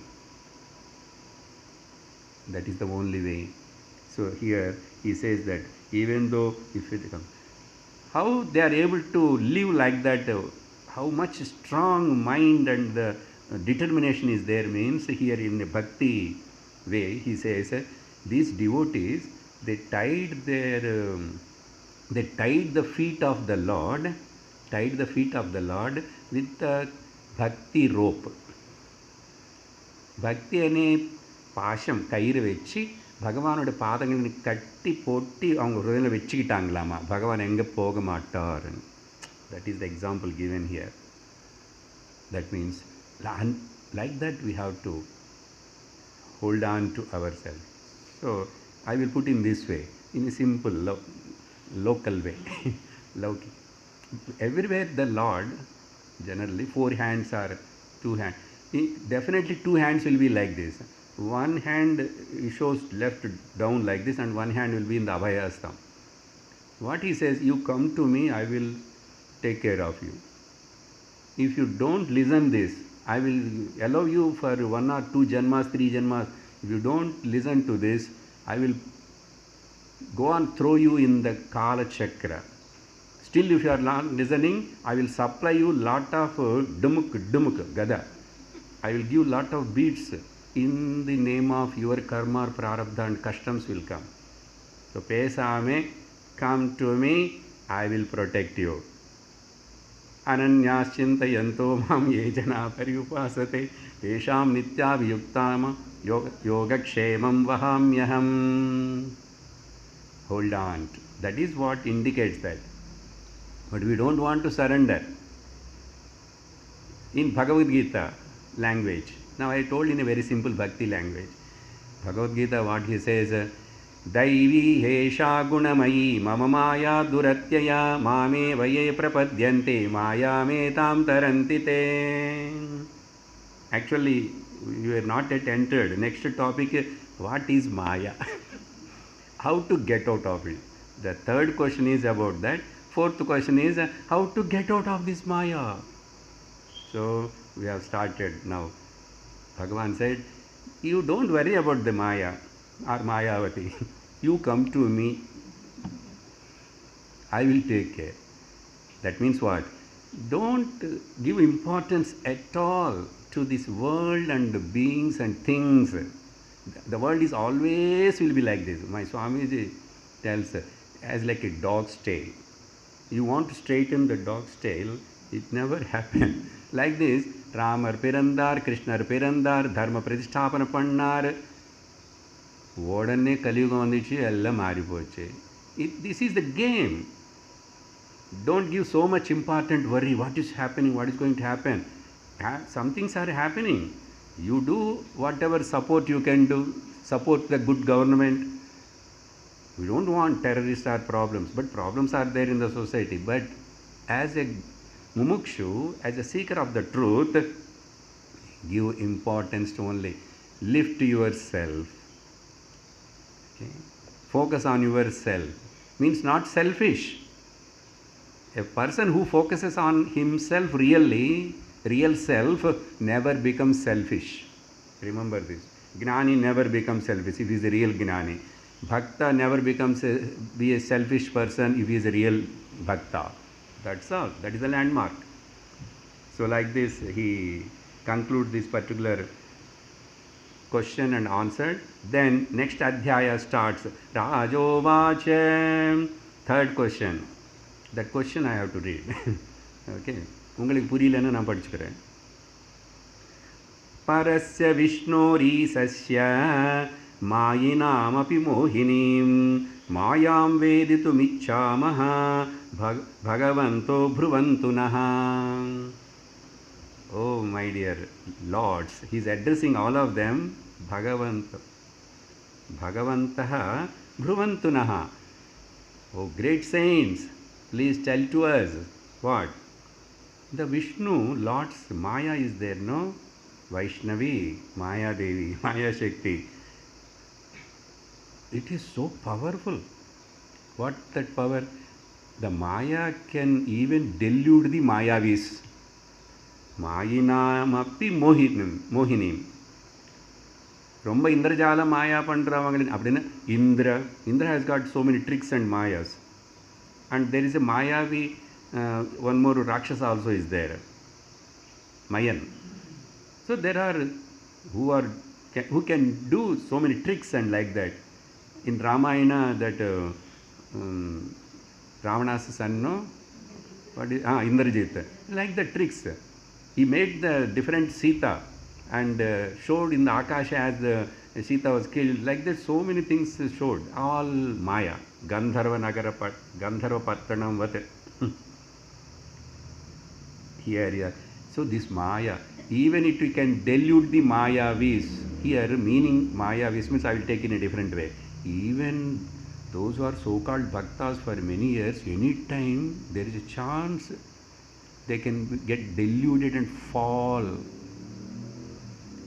That is the only way. So here he says that even though if it comes, how they are able to live like that, how much strong mind and determination is there, means here in a bhakti way he says these devotees, they tied the feet of the Lord, with a bhakti rope. Bhakti అనే பாஷம் கயிறு வச்சு பகவானோட பாதங்களை கட்டி போட்டி அவங்க ஹృదయంలో வச்சுக்கிட்டாங்களாமா, பகவான் எங்கே போக மாட்டார். That is the example given here. That means like that we have to hold on to ourselves. So I will put in this way, in a simple local way. Everywhere the Lord, generally 4 hands or 2 hands, definitely 2 hands will be like this. One hand shows left down like this and one hand will be in the Abhayastam. What he says, you come to me, I will take care of you. If you don't listen this, I will allow you for 1 or 2 janmas, 3 janmas. If you don't listen to this, I will go and throw you in the Kala Chakra. Still if you are not listening, I will supply you lot of dumuk, gada. I will give lot of beats. In the name of your karma or prarabdha and customs will come. So pesame, come to me, I will protect you. Ananyāscintayanto mam ye jana paryupasate tesham nitya viyuktama yogakshemam vahamyaham. Hold on. That is what indicates that. But we don't want to surrender. In Bhagavad Gita language, now I told in a very simple bhakti language. Bhagavad Gita, what he says, Daivi hesha gunamayi mama maya duratyaya mame vaye prapadyante maya me tam tarantite. Actually, you are not yet entered. Next topic, what is Maya? How to get out of it? The third question is about that. Fourth question is how to get out of this Maya. So we have started now. Bhagavan said, you don't worry about the Maya or Mayavati. You come to me, I will take care. That means what? Don't give importance at all to this world and beings and things. The world is always will be like this. My Swamiji tells as like a dog's tail. You want to straighten the dog's tail, it never happens. Like this, Ramar Pirandar, Krishna Pirandar, Dharma Pratishthapana Pannar, Vodane Kaliyugam vandichu ella maaripoche. This is the game. Don't give so much important worry. What is happening? What is going to happen? Some things are happening. You do whatever support you can do. Support the good government. We don't want terrorists or problems, but problems are there in the society. But as a mumukshu, as a seeker of the truth, give importance to only lift yourself. Okay? Focus on yourself. Means not selfish. A person who focuses on himself really, real self, never becomes selfish. Remember this. Gnani never becomes selfish if he is a real Gnani. Bhakta never becomes be a selfish person if he is a real Bhakta. That's all. That is the landmark. So like this, he concludes this particular question and answer. Then next adhyaya starts. Rajovacha. Third question. That question I have to read. Okay. உங்களுக்கு புரியலன்னு நான் படிச்சுக்கிறேன். Parasya Vishnurīsasya Māyināmapi Mohinīm Māyām Veditumiccāmaha Bhagavanto Bhruvantunaha. Oh my dear lords, he is addressing all of them. Bhagavantaha Bhruvantunaha. Oh great saints, please tell to us what? The Vishnu, Lord's Maya is there, no? Vaishnavi, Maya Devi, Maya Shakti. It is so powerful. What that power? The Maya can even delude the Mayavis. Mayinamapi mohinim. ரொம்ப இந்திரஜால மாயா பண்ணுறவங்க அப்படின்னா Indra has got so many tricks and mayas. And there is a Mayavi, one more Rakshasa also is there, Mayan. So there are who can do so many tricks and like that. In Ramayana, that Ravana's son, no? What is Indrajit? Like the tricks. He made the different Sita and showed in the Akasha as the Sita was killed. Like that, so many things showed. All Maya. Gandharva Pattanam Vat. Here. So this Maya, even if we can delude the Mayavis, here meaning Mayavis means I will take in a different way. Even those who are so-called bhaktas for many years, any time there is a chance they can get deluded and fall.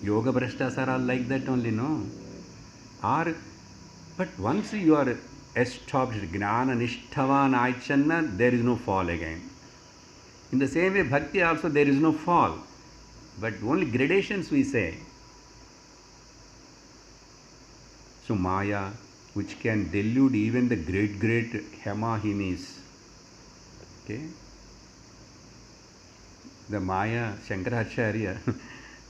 Yoga Brashtas are all like that only, no? But once you are established, Gnana Nishthavan Aichanna, there is no fall again. In the same way, Bhakti also there is no fall. But only gradations we say. So Maya, which can delude even the great Hemahinis. Okay? The Maya, Shankaracharya,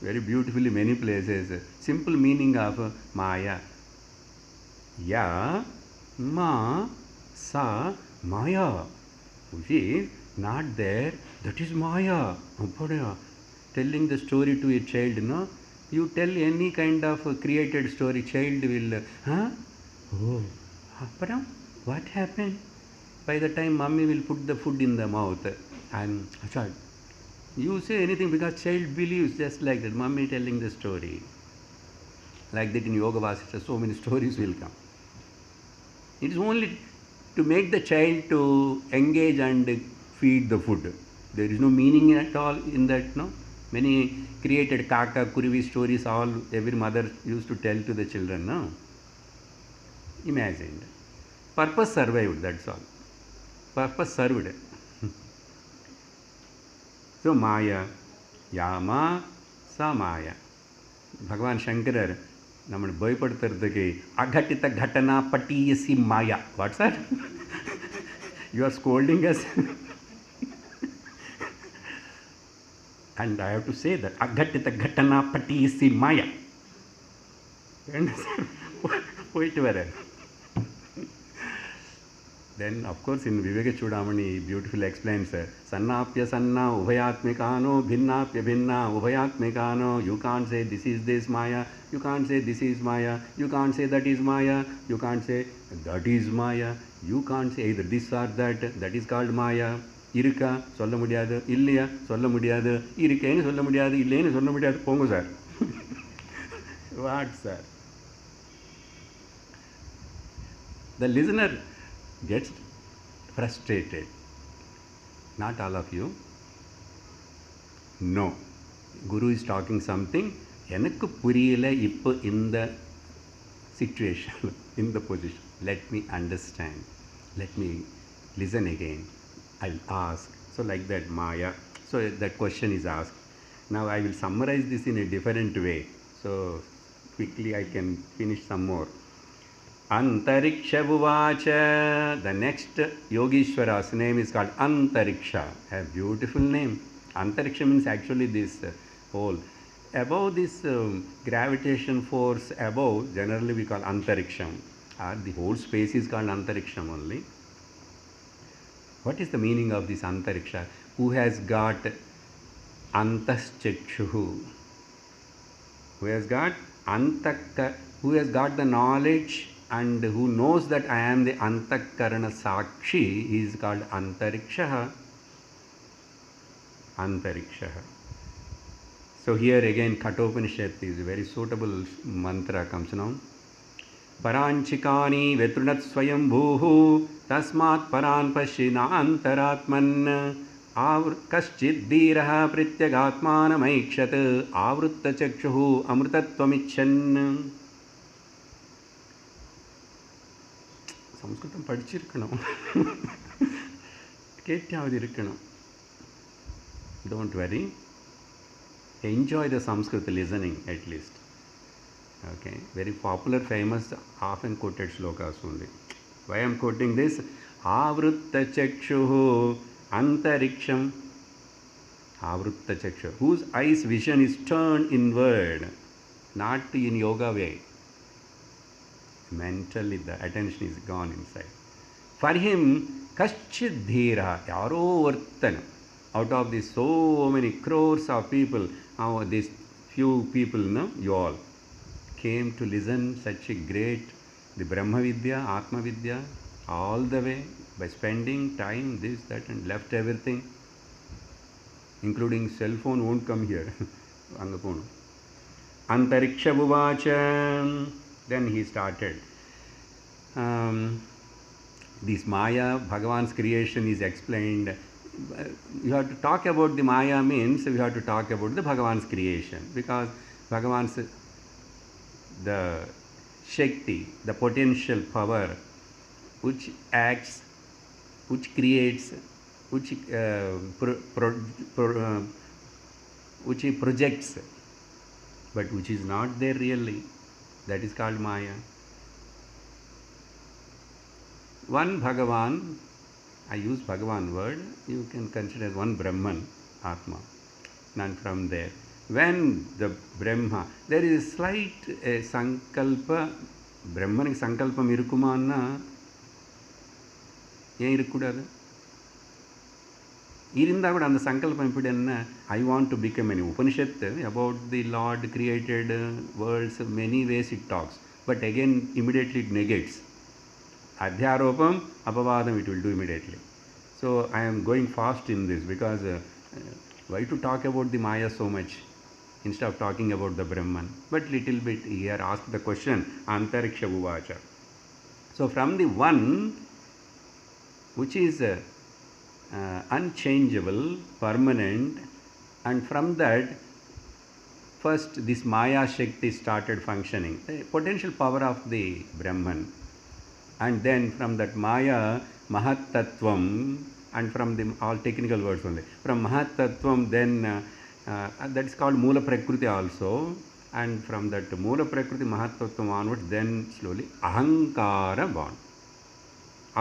very beautifully many places. Simple meaning of Maya. Ya, Ma, Sa, Maya. Which is not there, that is Maya. Telling the story to a child, no? You tell any kind of created story, child will, oh, but what happened? By the time mommy will put the food in the mouth, and child, you say anything because child believes just like that, mommy telling the story. Like that in Yoga Vasishtha, so many stories will come. It is only to make the child to engage and feed the food. There is no meaning at all in that, no? Many created Kaka, Kuruvi stories, all every mother used to tell to the children, no? Imagined. Purpose survived, that's all. Purpose served. So Maya, Yama, Sa Maya. Bhagavan Shankarar, nammanu boypadutharadhukku aghatita ghatana patiyasi Maya. What's that? You are scolding us. And I have to say that aghatita ghatana patiyasi Maya. Poitu vara. Then, of course, in Viveka Chudamani, beautifully explains, Sannapya Sanna, Ubhayatmikano, Bhinnapya Bhinna, Ubhayatmikano. You can't say this is this Maya, you can't say this is Maya, you can't say that is Maya, you can't say that is Maya, you can't say either this or that is called Maya. Irukka, சொல்ல முடியாது, இல்லையா, சொல்ல முடியாது, இருக்கேன்னு சொல்ல முடியாது, இல்லைன்னு சொல்ல முடியாது, போங்க sir. What, sir? The listener gets frustrated. Not all of you. No. Guru is talking something. எனக்கு புரியல இப்போ இந்த situation, in the position. Let me understand. Let me listen again. I'll ask. So like that Maya. So that question is asked. Now I will summarize this in a different way. So quickly I can finish some more. Antariksha Vuvacha. The next Yogishwara's name is called Antariksha. A beautiful name. Antariksha means actually this whole. Above this gravitation force above, generally we call Antariksham. The whole space is called Antariksham only. What is the meaning of this Antariksha? Who has got Antaschakshuhu? Who has got who has got the knowledge and who knows that I am the Antakarana Sakshi, he is called Antariksha. Antariksha. So here again Kathopanishad is a very suitable mantra comes now. Paranchikani vetrunat swayam bhuhu tasmat paran pashina antaratman kaschid dhiraha prityagatmanam aikshat avrutta chakshuhu amrutatvamichan. Sanskritam padichirukkanum. கேட்டாவது இருக்கணும். Don't worry. Enjoy the Sanskrit listening at least. Okay, very popular, famous, often quoted slokas only. Why I am quoting this? Avrutta chakshuhu antariksham. Avrutta chakshu, whose eyes vision is turned inward, not in yoga way. Mentally the attention is gone inside. For him, kaschid dhira, yaro vartana. Out of these so many crores of people, these few people, no, you all came to listen such a great, the Brahma Vidya, Atma Vidya, all the way by spending time, this, that, and left everything, including cell phone won't come here. Antariksa Buvacha. Then he started. This Maya, Bhagavan's creation is explained. You have to talk about the Maya means we have to talk about the Bhagavan's creation, because Bhagavan's the Shakti, the potential power which acts, which creates, which which he projects, but which is not there really. That is called Maya. One Bhagavan, I use Bhagavan word, you can consider as one Brahman, Atma. And from there, when the Brahma, there is a slight sankalpa, Brahman sankalpam irukumanna, ஏன் இருக்கக்கூடாது? இருந்தால் கூட அந்த சங்கல்பம் எப்படி என்ன? I want to become an Upanishad about the Lord created worlds, many ways it talks, but again immediately it negates. Adhyaropam, apavadam it will do immediately. So I am going fast in this, because why to talk about the Maya so much instead of talking about the Brahman? But little bit here ask the question, Antariksha Uvacha. So from the one which is unchangeable, permanent, and from that first this Maya Shakti started functioning, the potential power of the Brahman, and then from that Maya Mahat Tattvam, and from the all technical words only, from Mahat Tattvam then that is called Moola Prakriti also, and from that Moola Prakriti Mahat Tattvam onwards, then slowly Ahankara born.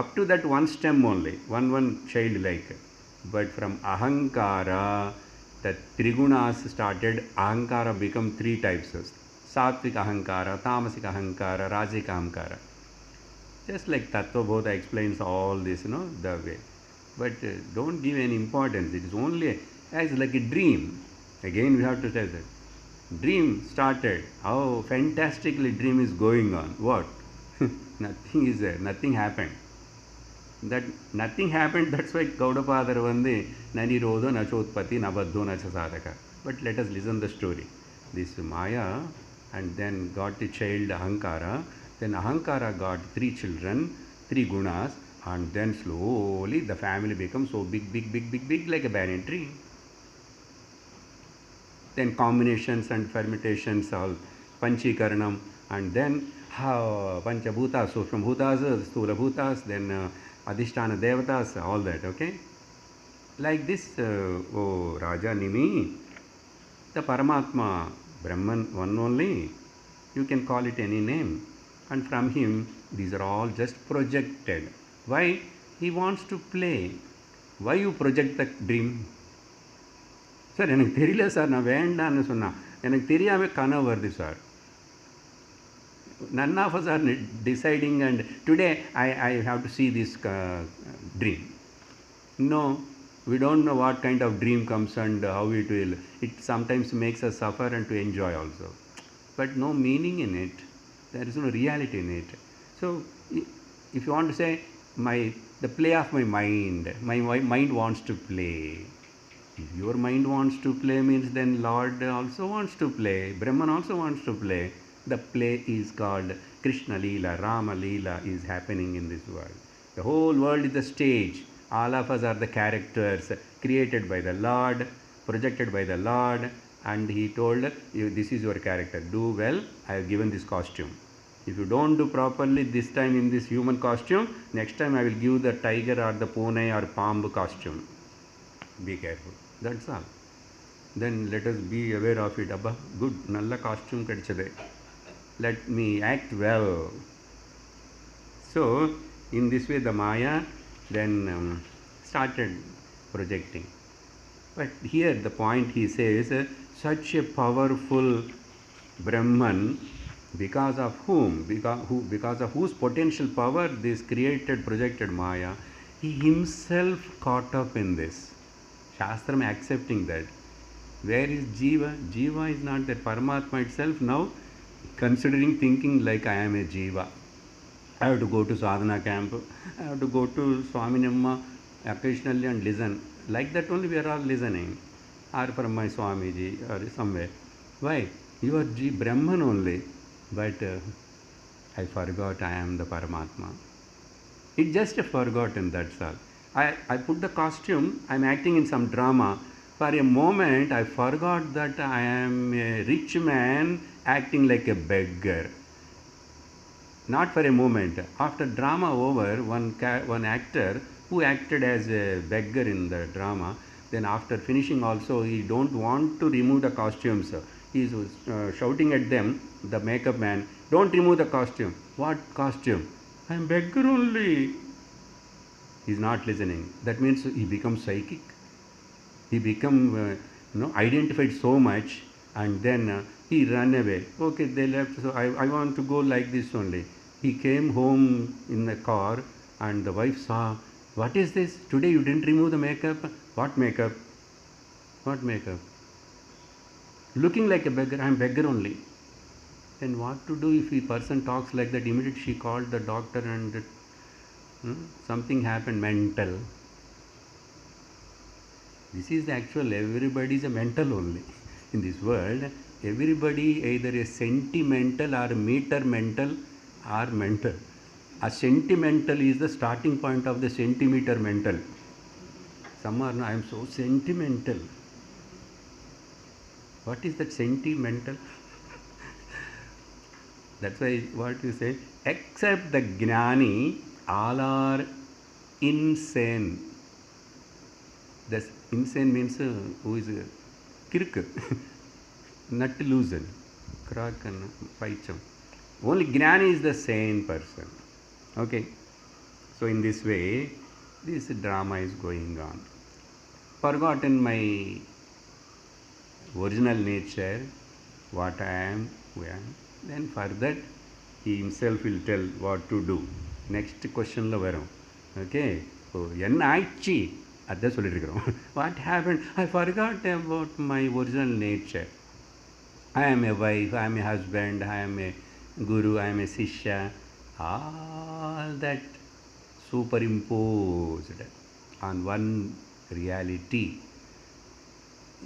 Up to that one stem only, one child like, but from Ahankara, the Trigunas started. Ahankara become three types: Satvik Ahankara, Tamasik Ahankara, Rajik Ahankara. Just like Tattva Bodha explains all this, the way. But don't give any importance. It is only as like a dream. Again, we have to say that dream started. How fantastically dream is going on. What? Nothing is there. Nothing happened. That nothing happened. That's why Gaudapadar vande nani rodo na chotpati na baddho na sadhaka. But let us listen the story. This Maya, and then got a child Ahankara. Then Ahankara got three children, three gunas, and then slowly the family becomes so big, like a banyan tree. Then combinations and fermentations, all Panchikaranam, and then Panchabhutas, so from Bhutas, Sthula Bhutas, then Adhisthana Devatas, all that, okay? Like this, Raja Nimi, the Paramatma, Brahman, one only, you can call it any name. And from him, these are all just projected. Why? He wants to play. Why you project the dream? Sir, எனக்கு தெரியல sir, நான் வேண்டான்னு சொன்னா, எனக்கு தெரியாம கனவு வருது sir. None of us are deciding, and today I have to see this dream. No, we don't know what kind of dream comes and how it will. It sometimes makes us suffer and to enjoy also. But no meaning in it. There is no reality in it. So, if you want to say, the play of my mind wants to play. If your mind wants to play means then Lord also wants to play. Brahman also wants to play. The play is called Krishna Leela, Rama Leela is happening in this world. The whole world is the stage. All of us are the characters created by the Lord, projected by the Lord, and he told, this is your character, do well, I have given this costume. If you don't do properly this time in this human costume, next time I will give the tiger or the pune or palm costume. Be careful. That's all. Then let us be aware of it. Abba, good, nalla costume kadichade. Let me act well. So, in this way the Maya then started projecting. But here the point he says, such a powerful Brahman, because of whom, because of whose potential power this created, projected Maya, he himself caught up in this. Shastram accepting that. Where is Jiva? Jiva is not that. Paramatma itself now considering, thinking like I am a Jiva. I have to go to sadhana camp. I have to go to Swaminamma occasionally and listen. Like that only we are all listening. Or from my Swamiji or somewhere. Why? You are Brahman only. But I forgot I am the Paramatma. It just forgotten, that's all. I put the costume, I am acting in some drama. For a moment, I forgot that I am a rich man acting like a beggar. Not for a moment. After drama over, one actor who acted as a beggar in the drama, then after finishing also, he don't want to remove the costumes. He is shouting at them, the makeup man, don't remove the costume. What costume? I am beggar only. He is not listening. That means he becomes psychic. He become identified so much, and then he ran away. Okay, they left. So I want to go like this only. He came home in the car, and the wife saw, what is this? Today you didn't remove the makeup. What makeup? What makeup? Looking like a beggar. I am beggar only. Then what to do if a person talks like that? Immediately she called the doctor, and something happened, mental. This is the actual, everybody is a mental only. In this world, everybody either a sentimental or meter mental or mental. A sentimental is the starting point of the centimeter mental. Some are, I am so sentimental. What is that sentimental? That's why what you say, except the Gnani, all are insane. That's insane means who is kirk, nut loosen, crack and paicham. Only Gnani is the sane person. Okay. So in this way, this drama is going on. Forgotten my original nature, what I am, who I am. Then for that, he himself will tell what to do. Next question la varum. Okay. So enna aichi. What happened? I forgot about my original nature. I am a wife, I am a husband, I am a guru, I am a sishya. All that superimposed on one reality.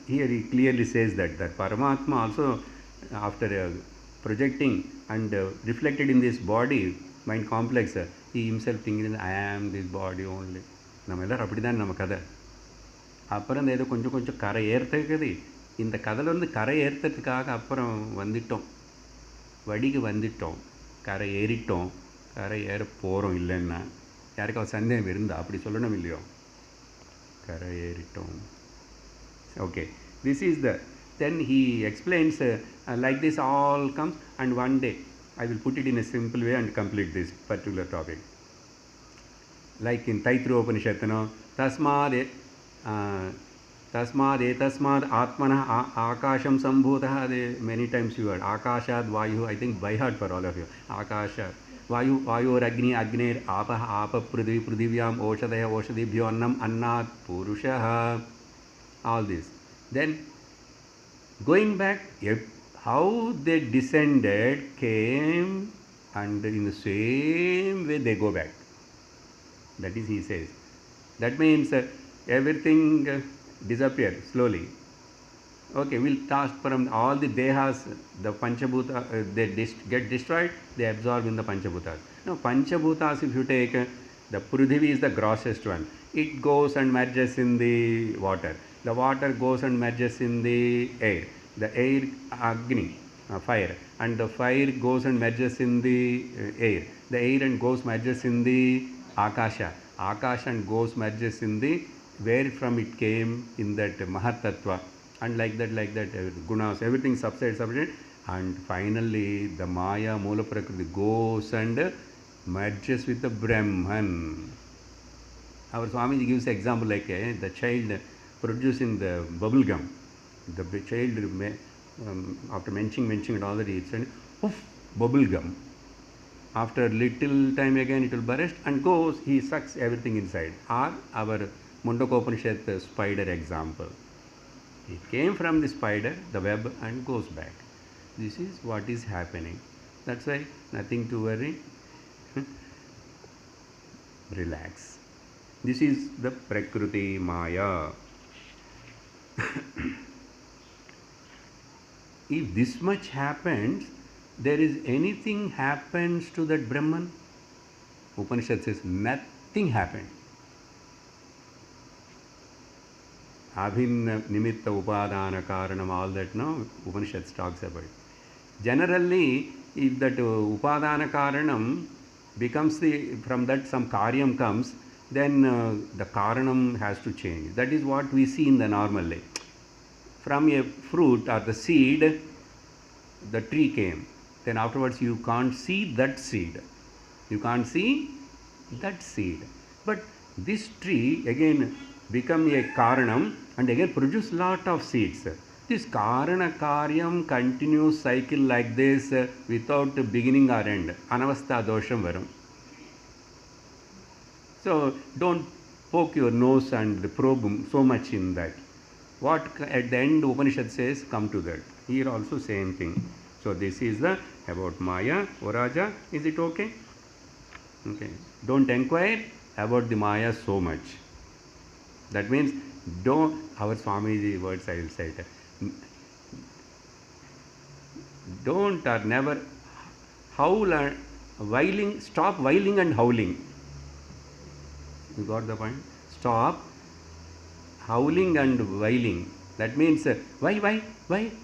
Here he clearly says that Paramatma also, after projecting and reflected in this body, mind complex, he himself thinking, I am this body only. நம்ம எல்லோரும் அப்படி தான் நம்ம கதை. அப்புறம் இந்த ஏதோ கொஞ்சம் கொஞ்சம் கரை ஏறுறது, இந்த கதையிலேருந்து கரை ஏறுறதுக்காக அப்புறம் வந்துட்டோம், வடிக்கு வந்துட்டோம், கரை ஏறிட்டோம், கரை ஏற போகிறோம். இல்லைன்னா யாருக்காவது சந்தேகம் இருந்தால் அப்படி சொல்லணும் இல்லையோ, கரை ஏறிட்டோம். Okay, this is the, then he explains like this all comes, and one day I will put it in a simple way and complete this particular topic. Like in Talk-3 Upanishad, tasmad atmana akasham sambhutah. Many times you heard akashad vayu. I think by heart for all of you. Akashad vayu agni agner apa prudhivi prudhivyam oshadaya oshadibhyo annam annat purushah. All this. Then going back, how they descended, came, and in the same way they go back. That is, he says. That means everything disappears slowly. Okay, we'll task from all the dehas, the Panchabhuta, they get destroyed, they absorb in the Panchabhutas. Now, Panchabhutas, if you take, the Prudhivi is the grossest one. It goes and merges in the water. The water goes and merges in the air. The air, Agni. fire, and the fire goes and merges in the air. The air and goes merges in the akasha. Akasha and goes merges in the where from it came in that Mahatattva, and like that, gunas, everything subsides, and finally the Maya Mula Prakriti goes and merges with the Brahman. Our Swamiji gives example like the child producing the bubble gum. The child, after mentioning and all that, it's bubble gum. After little time again it will burst and goes, he sucks everything inside. Or our Mundakopanishad spider example. It came from the spider, the web, and goes back. This is what is happening. That's why nothing to worry. Relax. This is the Prakriti Maya. If this much happens, there is anything happens to that Brahman? Upanishad says nothing happened. Abhinna nimitta upadana karanam, all that, no, Upanishad talks about. Generally, if that upadana karanam becomes from that some karyam comes, then the karanam has to change. That is what we see in the normal life. From a fruit or the seed, the tree came. Then afterwards you can't see that seed. You can't see that seed. But this tree again become a karanam and again produce lot of seeds. This karana karyam continues cycle like this without beginning or end. Anavastha dosham varam. So don't poke your nose and probe so much in that. What at the end Upanishad says, come to that. Here also same thing. So this is the about Maya. O Raja, is it okay? Okay. Don't inquire about the Maya so much. That means don't, our Swamiji words I will say it. Don't or never howl and whiling, stop whiling and howling. You got the point? Stop howling and whiling. That means why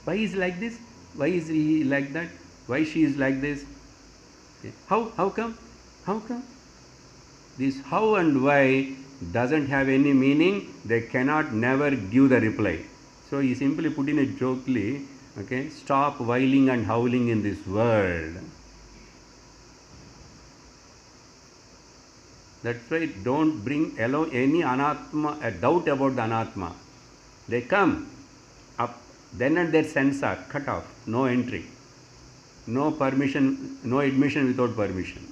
is like this? Why is he like that? Why she is like this? How come? How come? This how and why doesn't have any meaning. They cannot never give the reply. So he simply put in a jokely, okay, stop whiling and howling in this world. That's why don't allow any anatma, a doubt about the anatma. They come up, then and their sense are cut off, no entry, no permission, no admission without permission.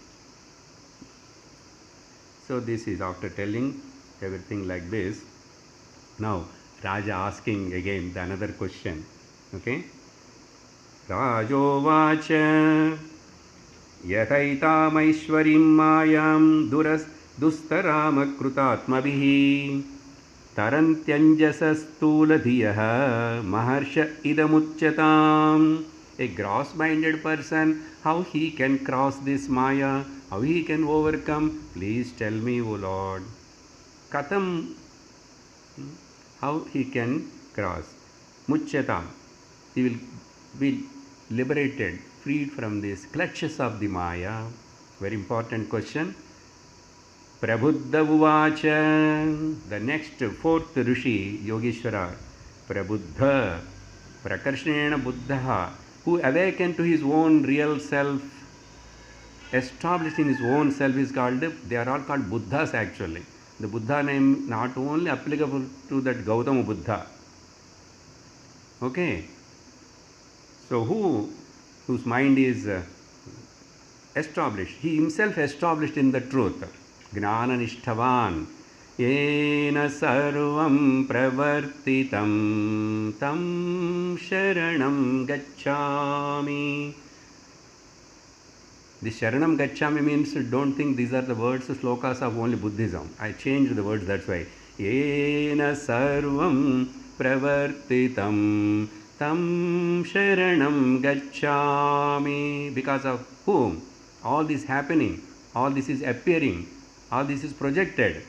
So this is after telling everything like this. Now Raja asking again the another question. Okay. Rajovacha yataitam mayam dustaram krutatmabihi tarantyanjasastula maharsha idamucchatam. A gross-minded person, how he can cross this Maya, how he can overcome? Please tell me, O Lord. Katam, how he can cross? Mucchatam, he will be liberated, freed from these clutches of the Maya. Very important question. Prabuddha Uvacha, the next fourth Rishi, Yogeshwara, Prabuddha, Prakarshena Buddha, who awakened to his own real self, established in his own self, is called, they are all called Buddhas actually. The Buddha name not only applicable to that Gautama Buddha. Okay. So whose mind is established, he himself established in the truth. Gnana Nishthavan. Yena sarvam pravartitam tam sharanam gacchami. The sharanam gacchami means, don't think these are the words, slokas of only Buddhism. I changed the words, that's why. Yena sarvam pravartitam tam sharanam gacchami. Because of whom? All this happening, all this is appearing, all this is projected.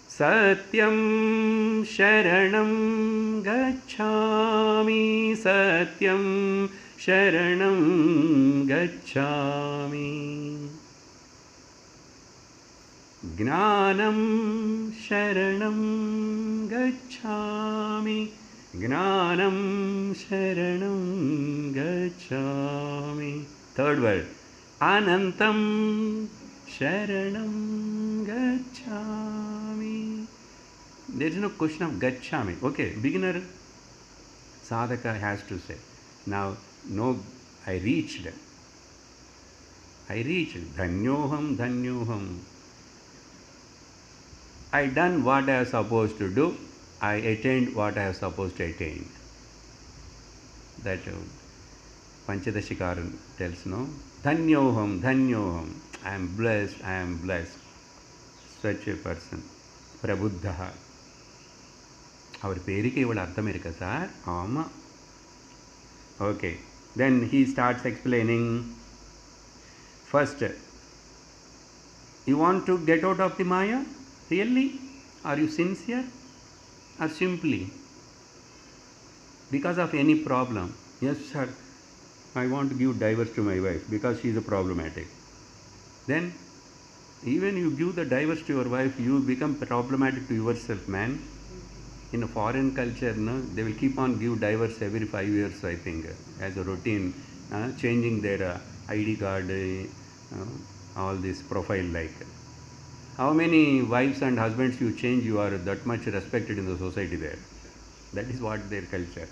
Satyam sharanam gacchami, satyam sharanam gacchami. Gnanam sharanam gacchami. Gnanam sharanam gacchami. Third word. Anantam sharanam gacchami. There is no question of gacchami. Okay, beginner sadhaka has to say, now, no, I reached. Dhanyoham, dhanyoham. I done what I was supposed to do. I attained what I was supposed to attain. That Panchadashikaran tells, no? Dhanyoham, dhanyoham. I am blessed. Such a person. Prabuddha. Our perike ivada artham irukka sir. Ama. Okay. Then he starts explaining. First, you want to get out of the Maya? Really? Are you sincere? Or simply because of any problem? Yes, sir. I want to give divorce to my wife because she is a problematic. Then, even you give the divorce to your wife, you become problematic to yourself, man. In a foreign culture, no, they will keep on give divorce every 5 years, I think, as a routine, changing their ID card, all this profile like. How many wives and husbands you change, you are that much respected in the society there. That is what their culture.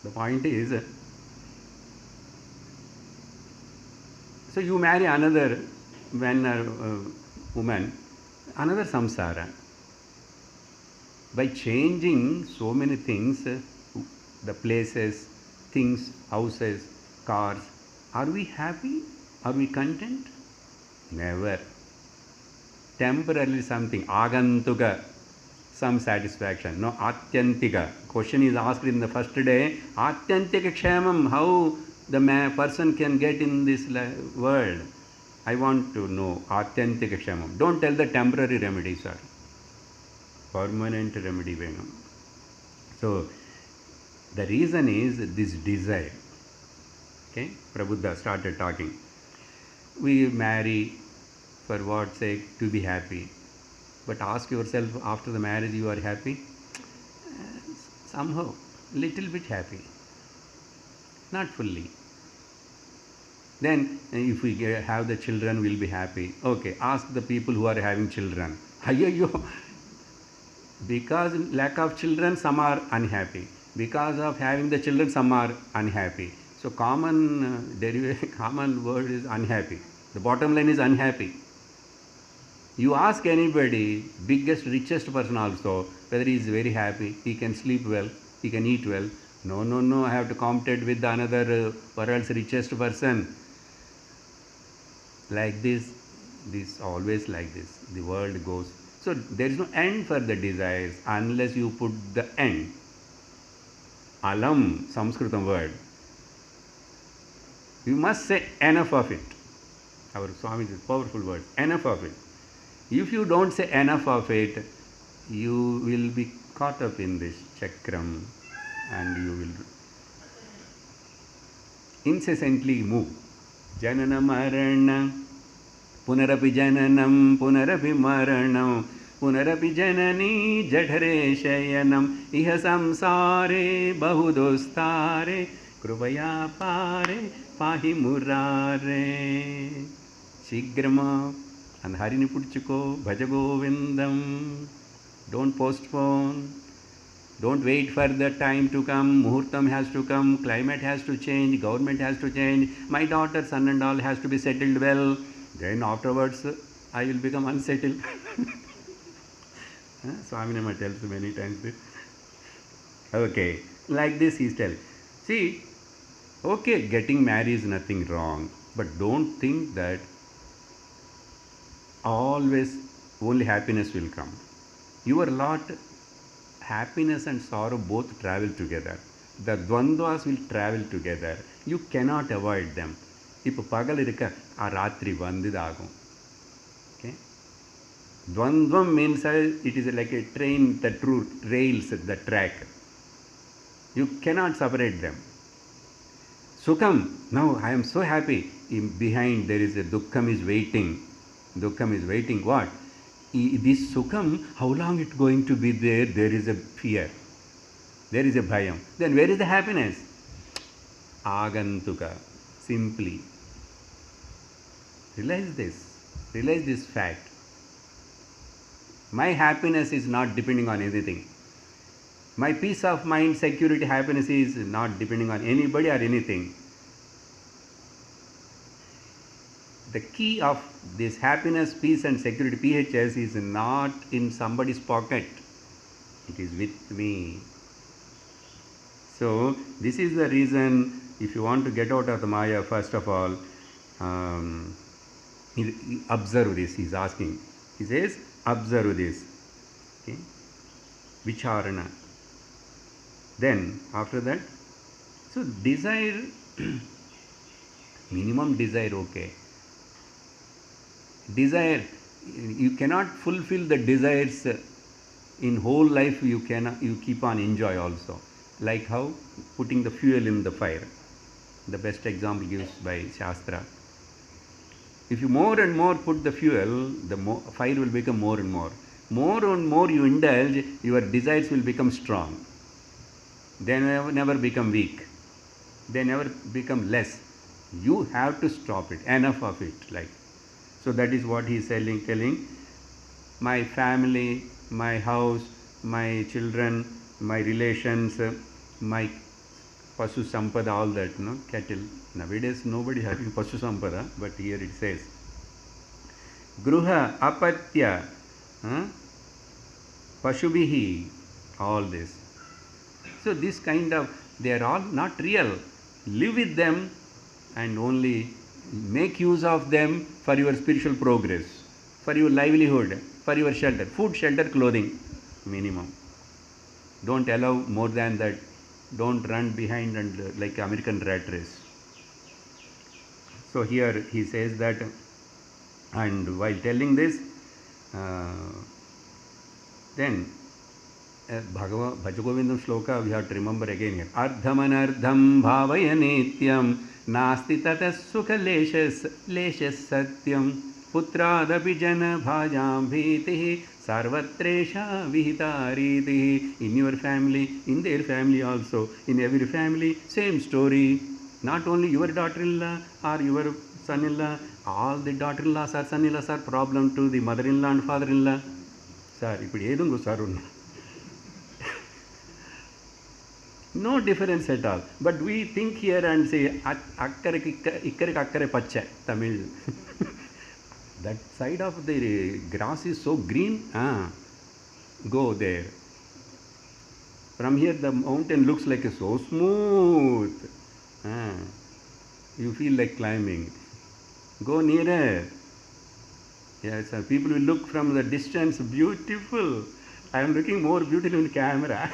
The point is, so you marry another man or woman, another samsara. By changing so many things, the places, things, houses, cars, are we happy? Are we content? Never. Temporarily something, agantuka, some satisfaction. No, atyantika. Question is asked in the first day, atyantika kshamam, how the person can get in this world. I want to know, atyantika kshamam. Don't tell the temporary remedy, sir. Permanent remedy venam. So, the reason is this desire. Okay, Prabuddha started talking. We marry for what sake? To be happy. But ask yourself, after the marriage you are happy? Somehow, little bit happy. Not fully. Then, if we have the children, we'll be happy. Okay, ask the people who are having children. Because lack of children, some are unhappy. Because of having the children, some are unhappy. So common common word is unhappy. The bottom line is unhappy. You ask anybody, biggest, richest person also, whether he is very happy, he can sleep well, he can eat well. No, I have to compete with another world's richest person. Like this always like this. The world goes. So there is no end for the desires unless you put the end. Alam, Sanskritam word. You must say enough of it. Our Swami's powerful word. Enough of it. If you don't say enough of it, you will be caught up in this chakram and you will incessantly move. Janana marana, punarapi jananam, punarapi maranam, punarapi janani jadhare shayanam, iha samsare bahudostare, krupaya pare pahi murare. Shigrama, and harini pudichuko, bhaja govindam. Don't postpone. Don't wait for the time to come. Muhurtam has to come. Climate has to change. Government has to change. My daughter, son and all has to be settled well. Then afterwards, I will become unsettled. Swaminama tells many times this. Okay, like this he is telling. See, okay, getting married is nothing wrong. But don't think that always only happiness will come. Your lot, happiness and sorrow both travel together. The dvandvas will travel together. You cannot avoid them. If pagal irukka, a ratri vandidagum. Okay? Dvandvam means it is like a train, the true rails, the track. You cannot separate them. Sukham, now I am so happy. Behind there is a dukkham is waiting. Dukkham is waiting. What? This sukham, how long it going to be there? There is a fear. There is a bhayam. Then where is the happiness? Agantuka. Simply. Realize this. Realize this fact. My happiness is not depending on anything. My peace of mind, security, happiness is not depending on anybody or anything. The key of this happiness, peace and security, PHS, is not in somebody's pocket. It is with me. So, this is the reason, if you want to get out of the Maya, first of all, observe this, he is asking. He says, observe this. Okay? Vicharana. Then, after that, so desire, minimum desire, okay. Desire, you cannot fulfill the desires in whole life, you keep on enjoy also. Like how? Putting the fuel in the fire. The best example gives by Shastra. If you more and more put the fuel, the fire will become more and more. More and more you indulge, your desires will become strong. They never become weak. They never become less. You have to stop it. Enough of it. Like. So that is what he is telling. My family, my house, my children, my relations, my Pasu Sampada, all that, cattle. Nowadays nobody having Pasu Sampada, but here it says Gruha, Apatya, Pashubihi, all this. So this kind of, they are all not real. Live with them and only make use of them for your spiritual progress, for your livelihood, for your shelter, food, shelter, clothing, minimum. Don't allow more than that. Don't run behind and like American rat race. So here he says that, and while telling this, then Bhajagovindam shloka we have to remember again here. Ardhamanardham bhavaya nityam nasti tatas sukha leshas satyam putradapi jana bhajam bhitihi sarvatresha vihitaritihi. In your family, in their family also, in every family, same story. Not only your daughter-in-law or your son-in-law, all the daughter-in-laws or son-in-laws are problem to the mother-in-law and father-in-law. Sir, no difference at all. But we think here and say, ikkare pacha, Tamil. That side of the grass is so green, go there. From here the mountain looks like so smooth. You feel like climbing. Go nearer. Yes, people will look from the distance, beautiful. I am looking more beautiful in camera.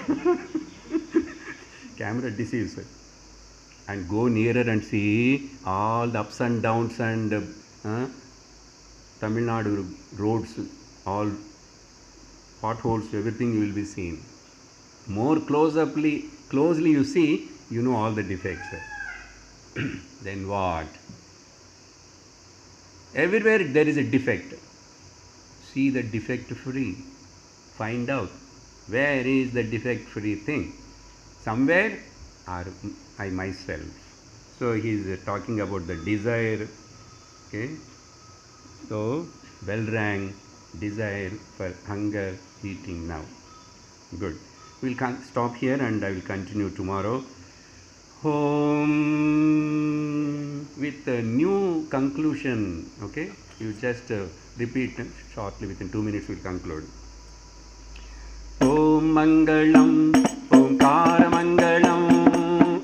Camera deceives. And go nearer and see all the ups and downs and Tamil Nadu roads, all potholes, everything you will be seen. More closely you see, you know all the defects. Then what? Everywhere there is a defect. See the defect free. Find out where is the defect free thing. Somewhere are I myself. So he is talking about the desire. Okay. So bell rang, desire for hunger, eating now. Good. We'll stop here and I will continue tomorrow. Home with a new conclusion. Okay, you just repeat shortly, within 2 minutes we'll conclude. Om Mangalam, Omkara Mangalam,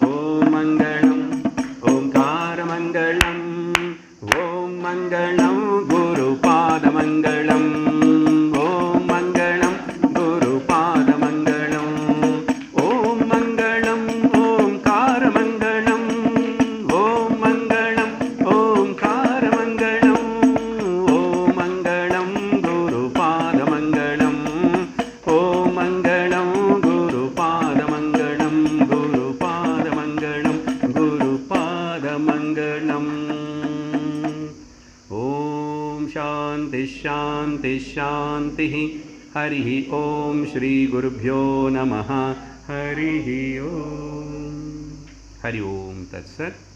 Om Mangalam, Omkara Mangalam, Om Mangalam, Guru Pada Mangalam. Guru Pada केवलम्। ॐ शान्ति शान्ति शान्तिः। हरिः ॐ श्री गुरुभ्यो नमः। हरिः ॐ। हरि ओम तत्सत्।